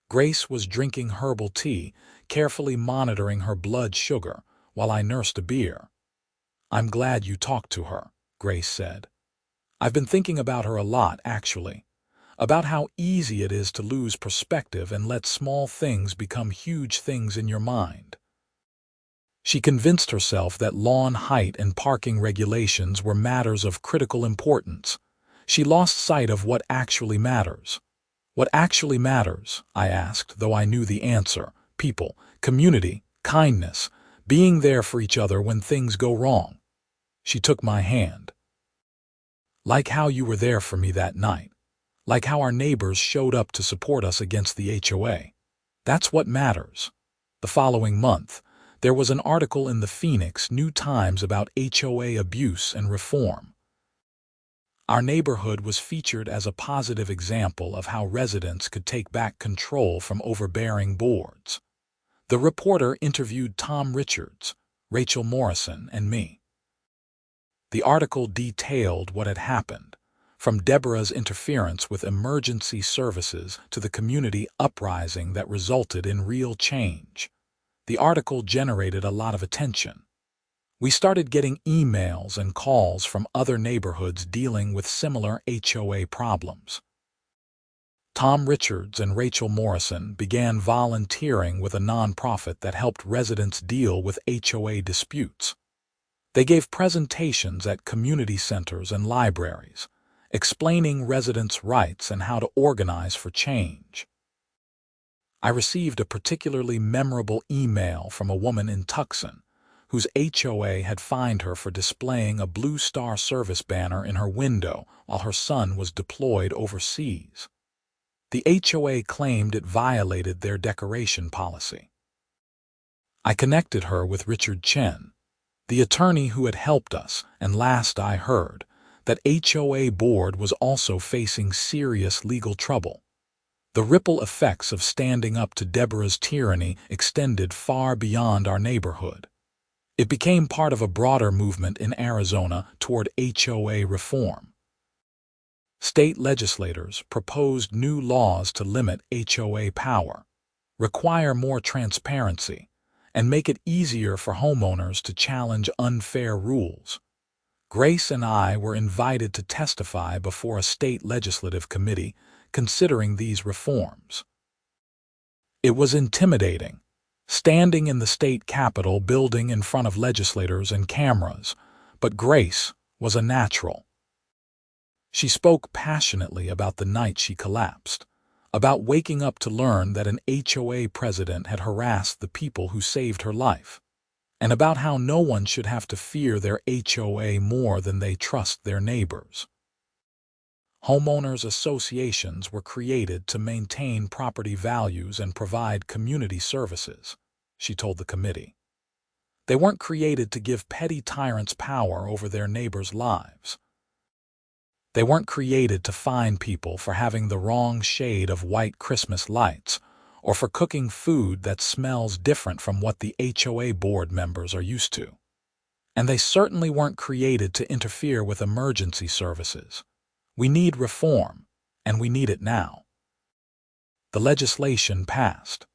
Grace was drinking herbal tea, carefully monitoring her blood sugar, while I nursed a beer. "I'm glad you talked to her," Grace said. "I've been thinking about her a lot, actually. About how easy it is to lose perspective and let small things become huge things in your mind." She convinced herself that lawn height and parking regulations were matters of critical importance. She lost sight of what actually matters. "What actually matters?" I asked, though I knew the answer. "People, community, kindness, being there for each other when things go wrong." She took my hand. "Like how you were there for me that night. Like how our neighbors showed up to support us against the HOA. That's what matters." The following month, there was an article in the Phoenix New-Times about HOA abuse and reform. Our neighborhood was featured as a positive example of how residents could take back control from overbearing boards. The reporter interviewed Tom Richards, Rachel Morrison, and me. The article detailed what had happened, from Deborah's interference with emergency services to the community uprising that resulted in real change. The article generated a lot of attention. We started getting emails and calls from other neighborhoods dealing with similar HOA problems. Tom Richards and Rachel Morrison began volunteering with a nonprofit that helped residents deal with HOA disputes. They gave presentations at community centers and libraries, explaining residents' rights and how to organize for change. I received a particularly memorable email from a woman in Tucson, whose HOA had fined her for displaying a Blue Star Service banner in her window while her son was deployed overseas. The HOA claimed it violated their decoration policy. I connected her with Richard Chen, the attorney who had helped us, and last I heard, that HOA board was also facing serious legal trouble. The ripple effects of standing up to Deborah's tyranny extended far beyond our neighborhood. It became part of a broader movement in Arizona toward HOA reform. State legislators proposed new laws to limit HOA power, require more transparency, and make it easier for homeowners to challenge unfair rules. Grace and I were invited to testify before a state legislative committee considering these reforms. It was intimidating, standing in the state capitol building in front of legislators and cameras, but Grace was a natural. She spoke passionately about the night she collapsed, about waking up to learn that an HOA president had harassed the people who saved her life, and about how no one should have to fear their HOA more than they trust their neighbors. Homeowners associations were created to maintain property values and provide community services, she told the committee. They weren't created to give petty tyrants power over their neighbors' lives. They weren't created to fine people for having the wrong shade of white Christmas lights or for cooking food that smells different from what the HOA board members are used to. And they certainly weren't created to interfere with emergency services. We need reform, and we need it now. The legislation passed.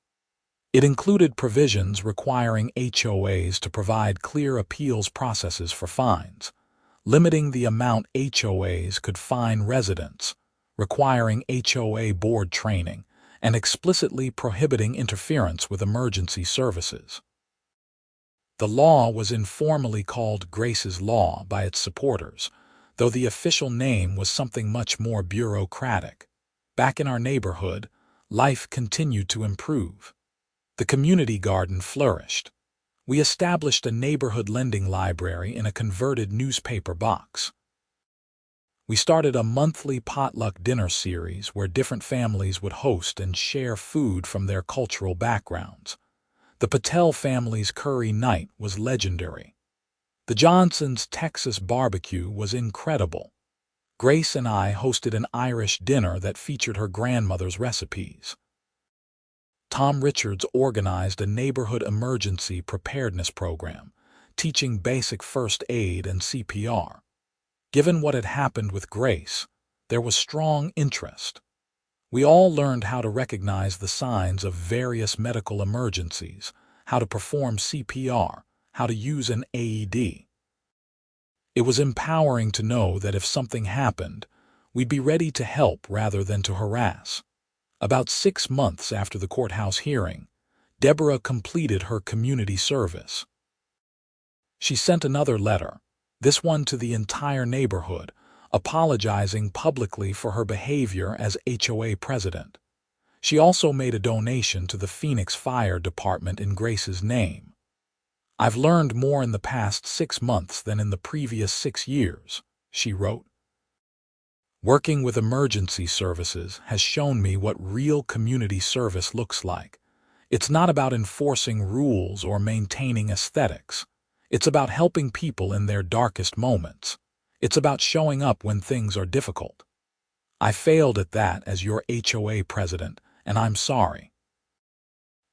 It included provisions requiring HOAs to provide clear appeals processes for fines, limiting the amount HOAs could fine residents, requiring HOA board training, and explicitly prohibiting interference with emergency services. The law was informally called Grace's Law by its supporters, though the official name was something much more bureaucratic. Back in our neighborhood, life continued to improve. The community garden flourished. We established a neighborhood lending library in a converted newspaper box. We started a monthly potluck dinner series where different families would host and share food from their cultural backgrounds. The Patel family's curry night was legendary. The Johnsons' Texas barbecue was incredible. Grace and I hosted an Irish dinner that featured her grandmother's recipes. Tom Richards organized a neighborhood emergency preparedness program, teaching basic first aid and CPR. Given what had happened with Grace, there was strong interest. We all learned how to recognize the signs of various medical emergencies, how to perform CPR, how to use an AED. It was empowering to know that if something happened, we'd be ready to help rather than to harass. About 6 months after the courthouse hearing, Deborah completed her community service. She sent another letter, this one to the entire neighborhood, apologizing publicly for her behavior as HOA president. She also made a donation to the Phoenix Fire Department in Grace's name. "I've learned more in the past 6 months than in the previous 6 years," she wrote. "Working with emergency services has shown me what real community service looks like. It's not about enforcing rules or maintaining aesthetics. It's about helping people in their darkest moments. It's about showing up when things are difficult. I failed at that as your HOA president, and I'm sorry.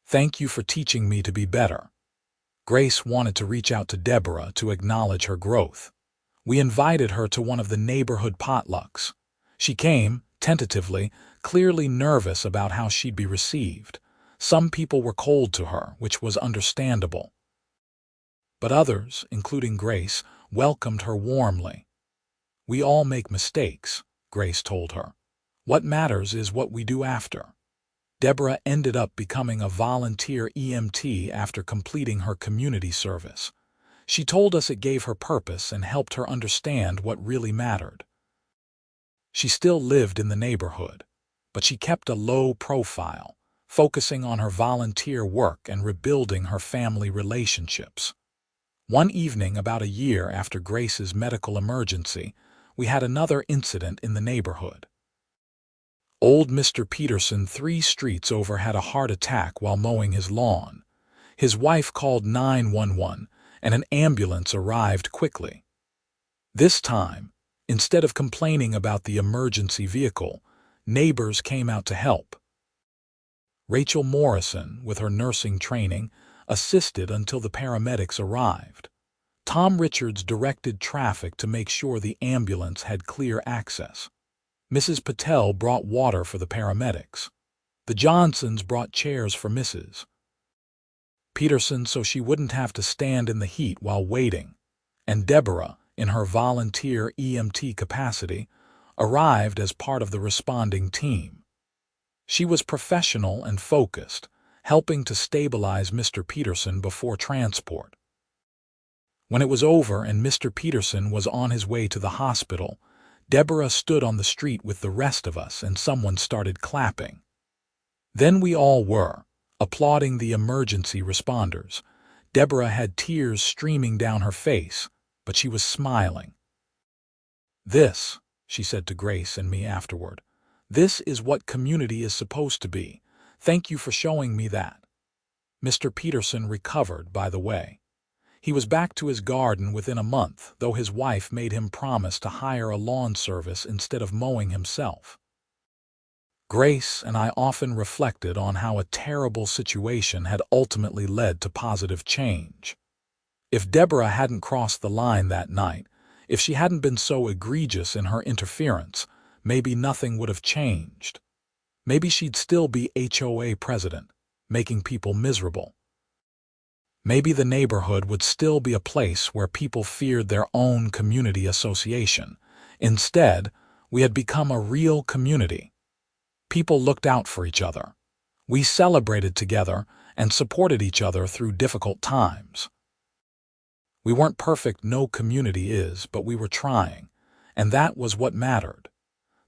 Thank you for teaching me to be better." Grace wanted to reach out to Deborah to acknowledge her growth. We invited her to one of the neighborhood potlucks. She came, tentatively, clearly nervous about how she'd be received. Some people were cold to her, which was understandable. But others, including Grace, welcomed her warmly. "We all make mistakes," Grace told her. "What matters is what we do after." Deborah ended up becoming a volunteer EMT after completing her community service. She told us it gave her purpose and helped her understand what really mattered. She still lived in the neighborhood, but she kept a low profile, focusing on her volunteer work and rebuilding her family relationships. One evening, about a year after Grace's medical emergency, we had another incident in the neighborhood. Old Mr. Peterson, 3 streets over, had a heart attack while mowing his lawn. His wife called 911, and an ambulance arrived quickly. This time, instead of complaining about the emergency vehicle, neighbors came out to help. Rachel Morrison, with her nursing training, assisted until the paramedics arrived. Tom Richards directed traffic to make sure the ambulance had clear access. Mrs. Patel brought water for the paramedics. The Johnsons brought chairs for Mrs. Peterson so she wouldn't have to stand in the heat while waiting. And Deborah, in her volunteer EMT capacity, arrived as part of the responding team. She was professional and focused, helping to stabilize Mr. Peterson before transport. When it was over and Mr. Peterson was on his way to the hospital, Deborah stood on the street with the rest of us and someone started clapping. Then we all were, applauding the emergency responders. Deborah had tears streaming down her face, but she was smiling. "This," she said to Grace and me afterward, "this is what community is supposed to be. Thank you for showing me that." Mr. Peterson recovered, by the way. He was back to his garden within a month, though his wife made him promise to hire a lawn service instead of mowing himself. Grace and I often reflected on how a terrible situation had ultimately led to positive change. If Deborah hadn't crossed the line that night, if she hadn't been so egregious in her interference, maybe nothing would have changed. Maybe she'd still be HOA president, making people miserable. Maybe the neighborhood would still be a place where people feared their own community association. Instead, we had become a real community. People looked out for each other. We celebrated together and supported each other through difficult times. We weren't perfect, no community is, but we were trying, and that was what mattered.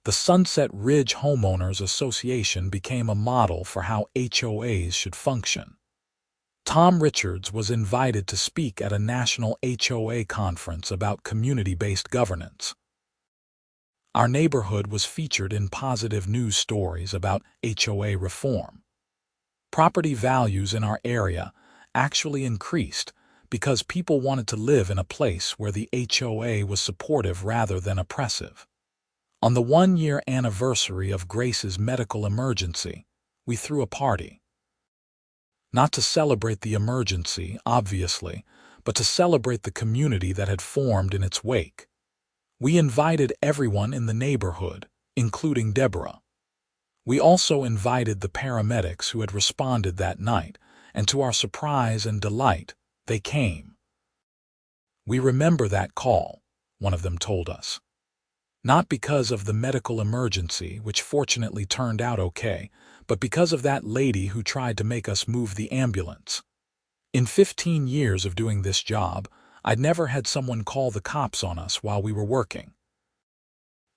The Sunset Ridge Homeowners Association became a model for how HOAs should function. Tom Richards was invited to speak at a national HOA conference about community-based governance. Our neighborhood was featured in positive news stories about HOA reform. Property values in our area actually increased because people wanted to live in a place where the HOA was supportive rather than oppressive. On the 1-year anniversary of Grace's medical emergency, we threw a party. Not to celebrate the emergency, obviously, but to celebrate the community that had formed in its wake. We invited everyone in the neighborhood, including Deborah. We also invited the paramedics who had responded that night, and to our surprise and delight, they came. "We remember that call," one of them told us. Not because of the medical emergency, which fortunately turned out okay, but because of that lady who tried to make us move the ambulance. In 15 years of doing this job, I'd never had someone call the cops on us while we were working.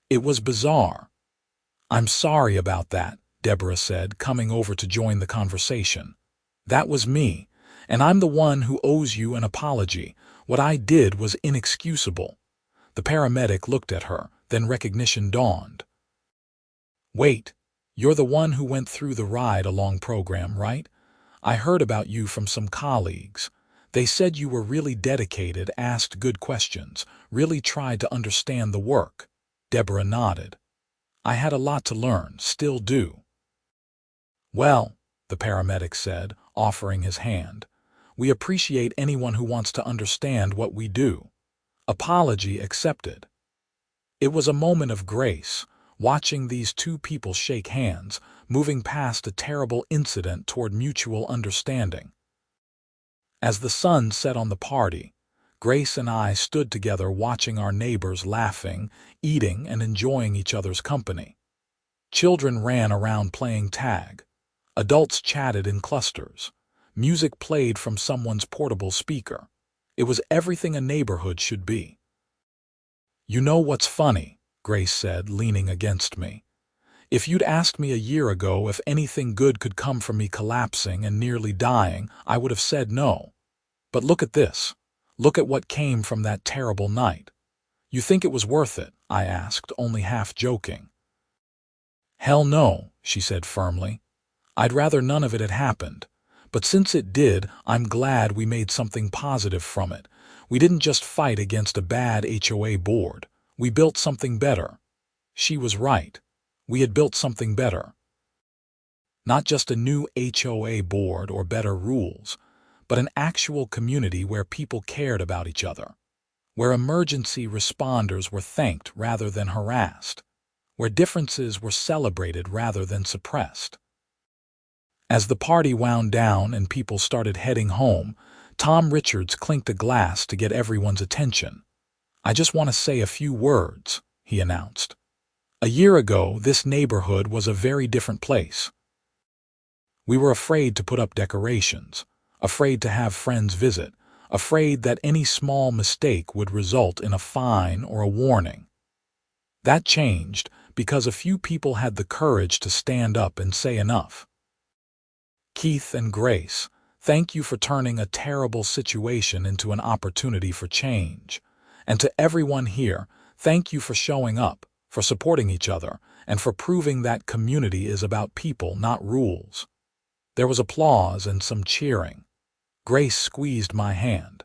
It was bizarre. "I'm sorry about that," Deborah said, coming over to join the conversation. "That was me, and I'm the one who owes you an apology. What I did was inexcusable." The paramedic looked at her, then recognition dawned. "Wait, you're the one who went through the ride-along program, right? I heard about you from some colleagues. They said you were really dedicated, asked good questions, really tried to understand the work." Deborah nodded. "I had a lot to learn, still do." "Well," the paramedic said, offering his hand, "we appreciate anyone who wants to understand what we do." Apology accepted. It was a moment of grace, watching these two people shake hands, moving past a terrible incident toward mutual understanding. As the sun set on the party, Grace and I stood together watching our neighbors laughing, eating, and enjoying each other's company. Children ran around playing tag. Adults chatted in clusters. Music played from someone's portable speaker. It was everything a neighborhood should be. "You know what's funny?" Grace said, leaning against me. If you'd asked me a year ago if anything good could come from me collapsing and nearly dying, I would have said no. But look at this. Look at what came from that terrible night. You think it was worth it? I asked, only half joking. Hell no, she said firmly. I'd rather none of it had happened. But since it did, I'm glad we made something positive from it. We didn't just fight against a bad HOA board. We built something better. She was right. We had built something better. Not just a new HOA board or better rules, but an actual community where people cared about each other, where emergency responders were thanked rather than harassed, where differences were celebrated rather than suppressed. As the party wound down and people started heading home, Tom Richards clinked a glass to get everyone's attention. I just want to say a few words, he announced. A year ago, this neighborhood was a very different place. We were afraid to put up decorations, afraid to have friends visit, afraid that any small mistake would result in a fine or a warning. That changed because a few people had the courage to stand up and say enough. Keith and Grace, thank you for turning a terrible situation into an opportunity for change. And to everyone here, thank you for showing up, for supporting each other, and for proving that community is about people, not rules. There was applause and some cheering. Grace squeezed my hand.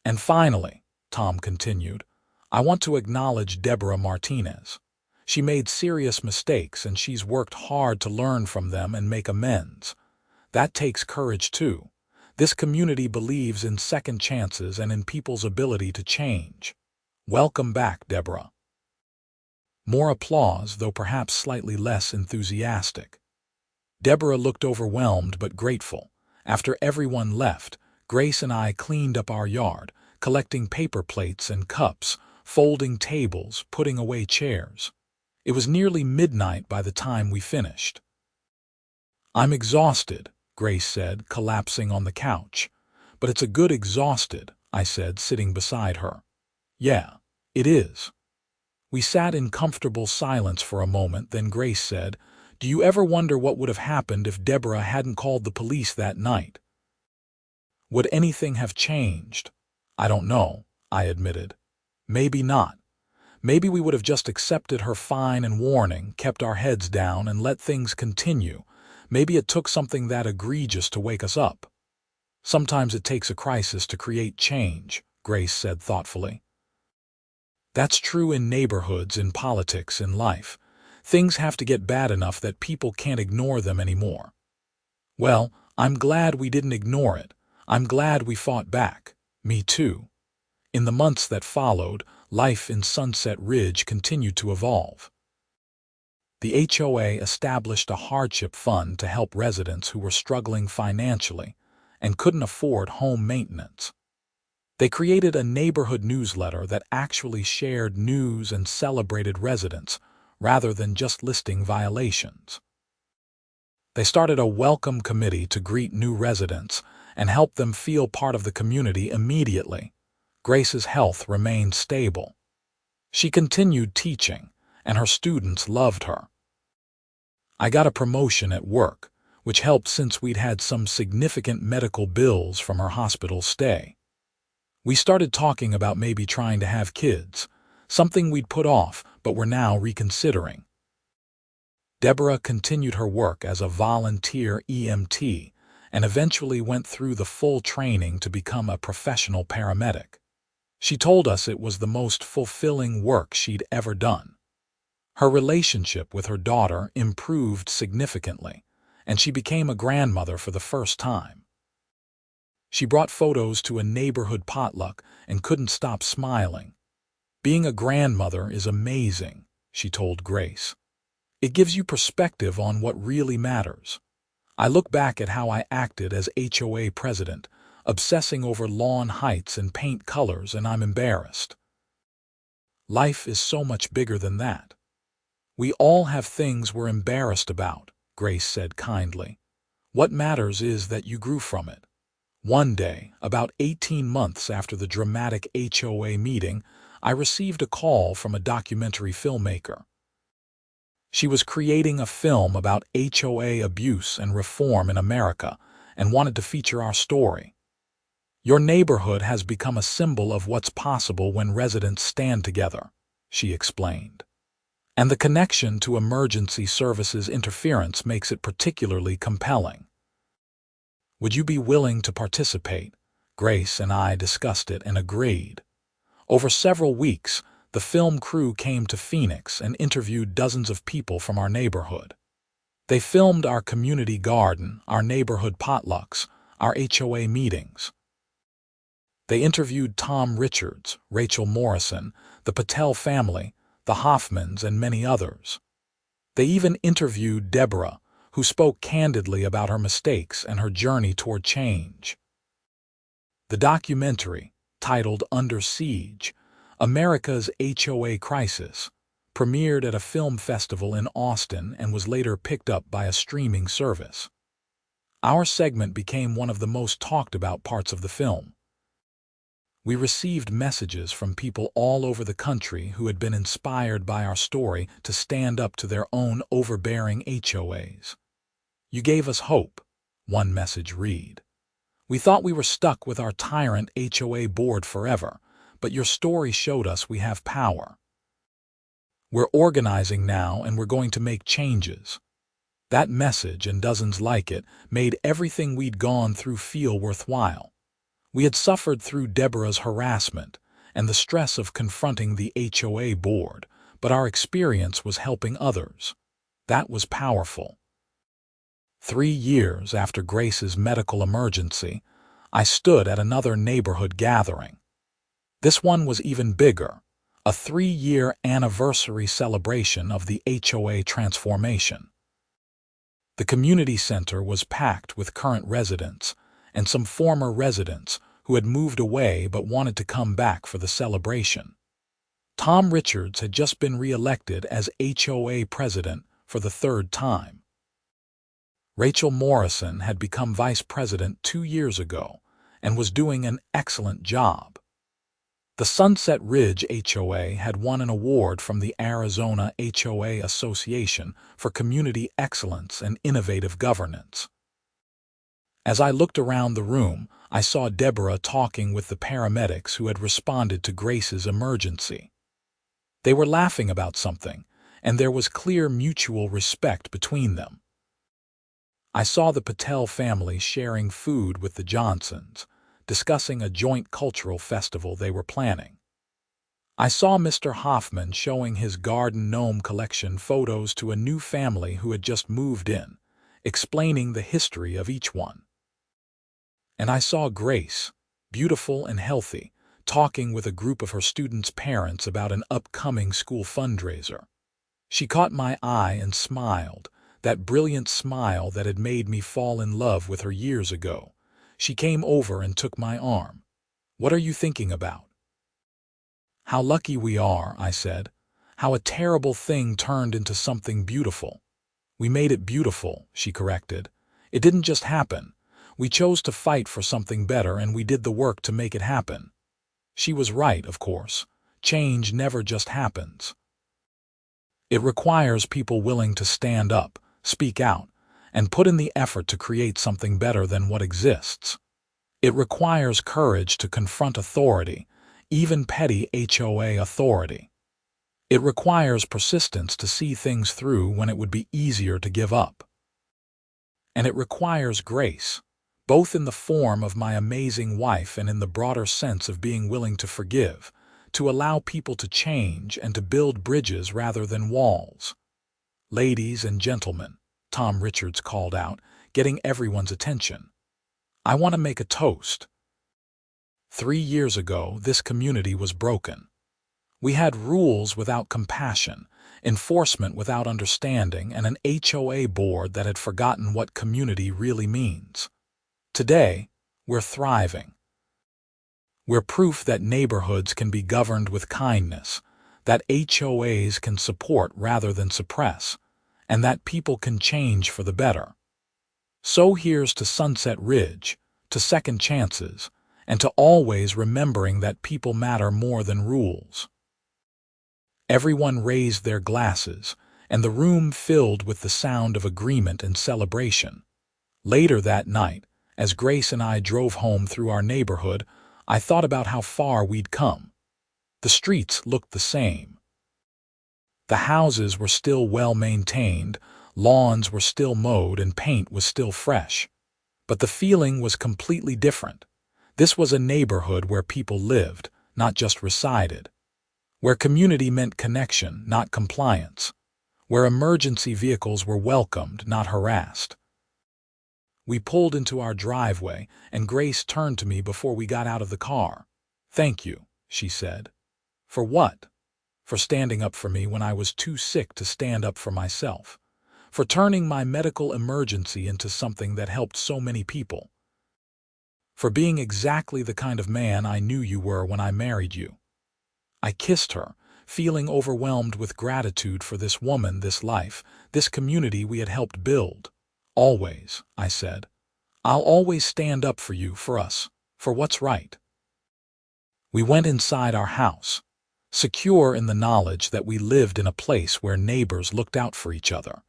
And finally, Tom continued, I want to acknowledge Deborah Martinez. She made serious mistakes and she's worked hard to learn from them and make amends. That takes courage too. This community believes in second chances and in people's ability to change. Welcome back, Deborah. More applause, though perhaps slightly less enthusiastic. Deborah looked overwhelmed but grateful. After everyone left, Grace and I cleaned up our yard, collecting paper plates and cups, folding tables, putting away chairs. It was nearly midnight by the time we finished. I'm exhausted, Grace said, collapsing on the couch. But it's a good exhausted, I said, sitting beside her. Yeah, it is. We sat in comfortable silence for a moment, then Grace said, Do you ever wonder what would have happened if Deborah hadn't called the police that night? Would anything have changed? I don't know, I admitted. Maybe not. Maybe we would have just accepted her fine and warning, kept our heads down, and let things continue. Maybe it took something that egregious to wake us up. Sometimes it takes a crisis to create change, Grace said thoughtfully. That's true in neighborhoods, in politics, in life. Things have to get bad enough that people can't ignore them anymore. Well, I'm glad we didn't ignore it. I'm glad we fought back. Me too. In the months that followed, life in Sunset Ridge continued to evolve. The HOA established a hardship fund to help residents who were struggling financially and couldn't afford home maintenance. They created a neighborhood newsletter that actually shared news and celebrated residents rather than just listing violations. They started a welcome committee to greet new residents and help them feel part of the community immediately. Grace's health remained stable. She continued teaching, and her students loved her. I got a promotion at work, which helped since we'd had some significant medical bills from her hospital stay. We started talking about maybe trying to have kids, something we'd put off but were now reconsidering. Deborah continued her work as a volunteer EMT and eventually went through the full training to become a professional paramedic. She told us it was the most fulfilling work she'd ever done. Her relationship with her daughter improved significantly, and she became a grandmother for the first time. She brought photos to a neighborhood potluck and couldn't stop smiling. Being a grandmother is amazing, she told Grace. It gives you perspective on what really matters. I look back at how I acted as HOA president, obsessing over lawn heights and paint colors, and I'm embarrassed. Life is so much bigger than that. We all have things we're embarrassed about, Grace said kindly. What matters is that you grew from it. One day, about 18 months after the dramatic HOA meeting, I received a call from a documentary filmmaker. She was creating a film about HOA abuse and reform in America and wanted to feature our story. Your neighborhood has become a symbol of what's possible when residents stand together, she explained. And the connection to emergency services interference makes it particularly compelling. Would you be willing to participate? Grace and I discussed it and agreed. Over several weeks, the film crew came to Phoenix and interviewed dozens of people from our neighborhood. They filmed our community garden, our neighborhood potlucks, our HOA meetings. They interviewed Tom Richards, Rachel Morrison, the Patel family, the Hoffmans, and many others. They even interviewed Deborah, who spoke candidly about her mistakes and her journey toward change. The documentary, titled Under Siege, America's HOA Crisis, premiered at a film festival in Austin and was later picked up by a streaming service. Our segment became one of the most talked about parts of the film. We received messages from people all over the country who had been inspired by our story to stand up to their own overbearing HOAs. "You gave us hope," one message read. "We thought we were stuck with our tyrant HOA board forever, but your story showed us we have power. We're organizing now and we're going to make changes." That message and dozens like it made everything we'd gone through feel worthwhile. We had suffered through Deborah's harassment and the stress of confronting the HOA board, but our experience was helping others. That was powerful. 3 years after Grace's medical emergency, I stood at another neighborhood gathering. This one was even bigger, a 3-year anniversary celebration of the HOA transformation. The community center was packed with current residents and some former residents who had moved away but wanted to come back for the celebration. Tom Richards had just been re-elected as HOA president for the 3rd time. Rachel Morrison had become vice president 2 years ago and was doing an excellent job. The Sunset Ridge HOA had won an award from the Arizona HOA Association for community excellence and innovative governance. As I looked around the room, I saw Deborah talking with the paramedics who had responded to Grace's emergency. They were laughing about something, and there was clear mutual respect between them. I saw the Patel family sharing food with the Johnsons, discussing a joint cultural festival they were planning. I saw Mr. Hoffman showing his garden gnome collection photos to a new family who had just moved in, explaining the history of each one. And I saw Grace, beautiful and healthy, talking with a group of her students' parents about an upcoming school fundraiser. She caught my eye and smiled, that brilliant smile that had made me fall in love with her years ago. She came over and took my arm. "What are you thinking about?" "How lucky we are," I said. "How a terrible thing turned into something beautiful." "We made it beautiful," she corrected. "It didn't just happen. We chose to fight for something better and we did the work to make it happen." She was right, of course. Change never just happens. It requires people willing to stand up, speak out, and put in the effort to create something better than what exists. It requires courage to confront authority, even petty HOA authority. It requires persistence to see things through when it would be easier to give up. And it requires grace, both in the form of my amazing wife and in the broader sense of being willing to forgive, to allow people to change and to build bridges rather than walls. "Ladies and gentlemen," Tom Richards called out, getting everyone's attention, "I want to make a toast." 3 years ago, this community was broken. We had rules without compassion, enforcement without understanding, and an HOA board that had forgotten what community really means. Today, we're thriving. We're proof that neighborhoods can be governed with kindness, that HOAs can support rather than suppress, and that people can change for the better. So here's to Sunset Ridge, to second chances, and to always remembering that people matter more than rules. Everyone raised their glasses, and the room filled with the sound of agreement and celebration. Later that night, as Grace and I drove home through our neighborhood, I thought about how far we'd come. The streets looked the same. The houses were still well maintained, lawns were still mowed, and paint was still fresh. But the feeling was completely different. This was a neighborhood where people lived, not just resided. Where community meant connection, not compliance. Where emergency vehicles were welcomed, not harassed. We pulled into our driveway, and Grace turned to me before we got out of the car. "Thank you," she said. "For what?" "For standing up for me when I was too sick to stand up for myself. For turning my medical emergency into something that helped so many people. For being exactly the kind of man I knew you were when I married you." I kissed her, feeling overwhelmed with gratitude for this woman, this life, this community we had helped build. "Always," I said. "I'll always stand up for you, for us, for what's right." We went inside our house, secure in the knowledge that we lived in a place where neighbors looked out for each other,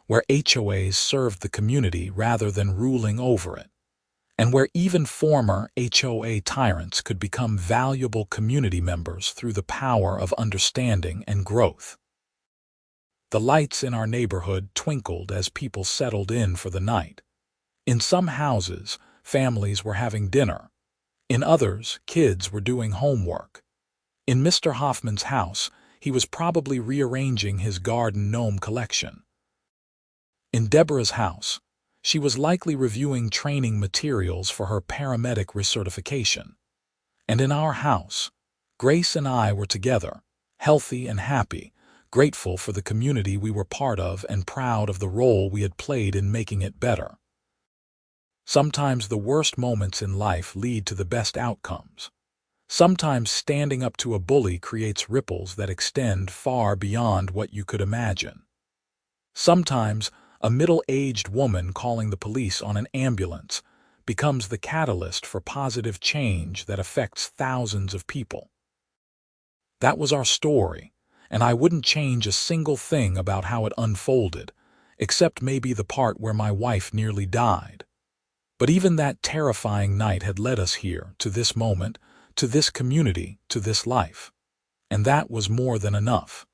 where HOAs served the community rather than ruling over it, and where even former HOA tyrants could become valuable community members through the power of understanding and growth. The lights in our neighborhood twinkled as people settled in for the night. In some houses, families were having dinner. In others, kids were doing homework. In Mr. Hoffman's house, he was probably rearranging his garden gnome collection. In Deborah's house, she was likely reviewing training materials for her paramedic recertification. And in our house, Grace and I were together, healthy and happy, grateful for the community we were part of and proud of the role we had played in making it better. Sometimes the worst moments in life lead to the best outcomes. Sometimes standing up to a bully creates ripples that extend far beyond what you could imagine. Sometimes a middle-aged woman calling the police on an ambulance becomes the catalyst for positive change that affects thousands of people. That was our story, and I wouldn't change a single thing about how it unfolded, except maybe the part where my wife nearly died. But even that terrifying night had led us here, to this moment, to this community, to this life. And that was more than enough.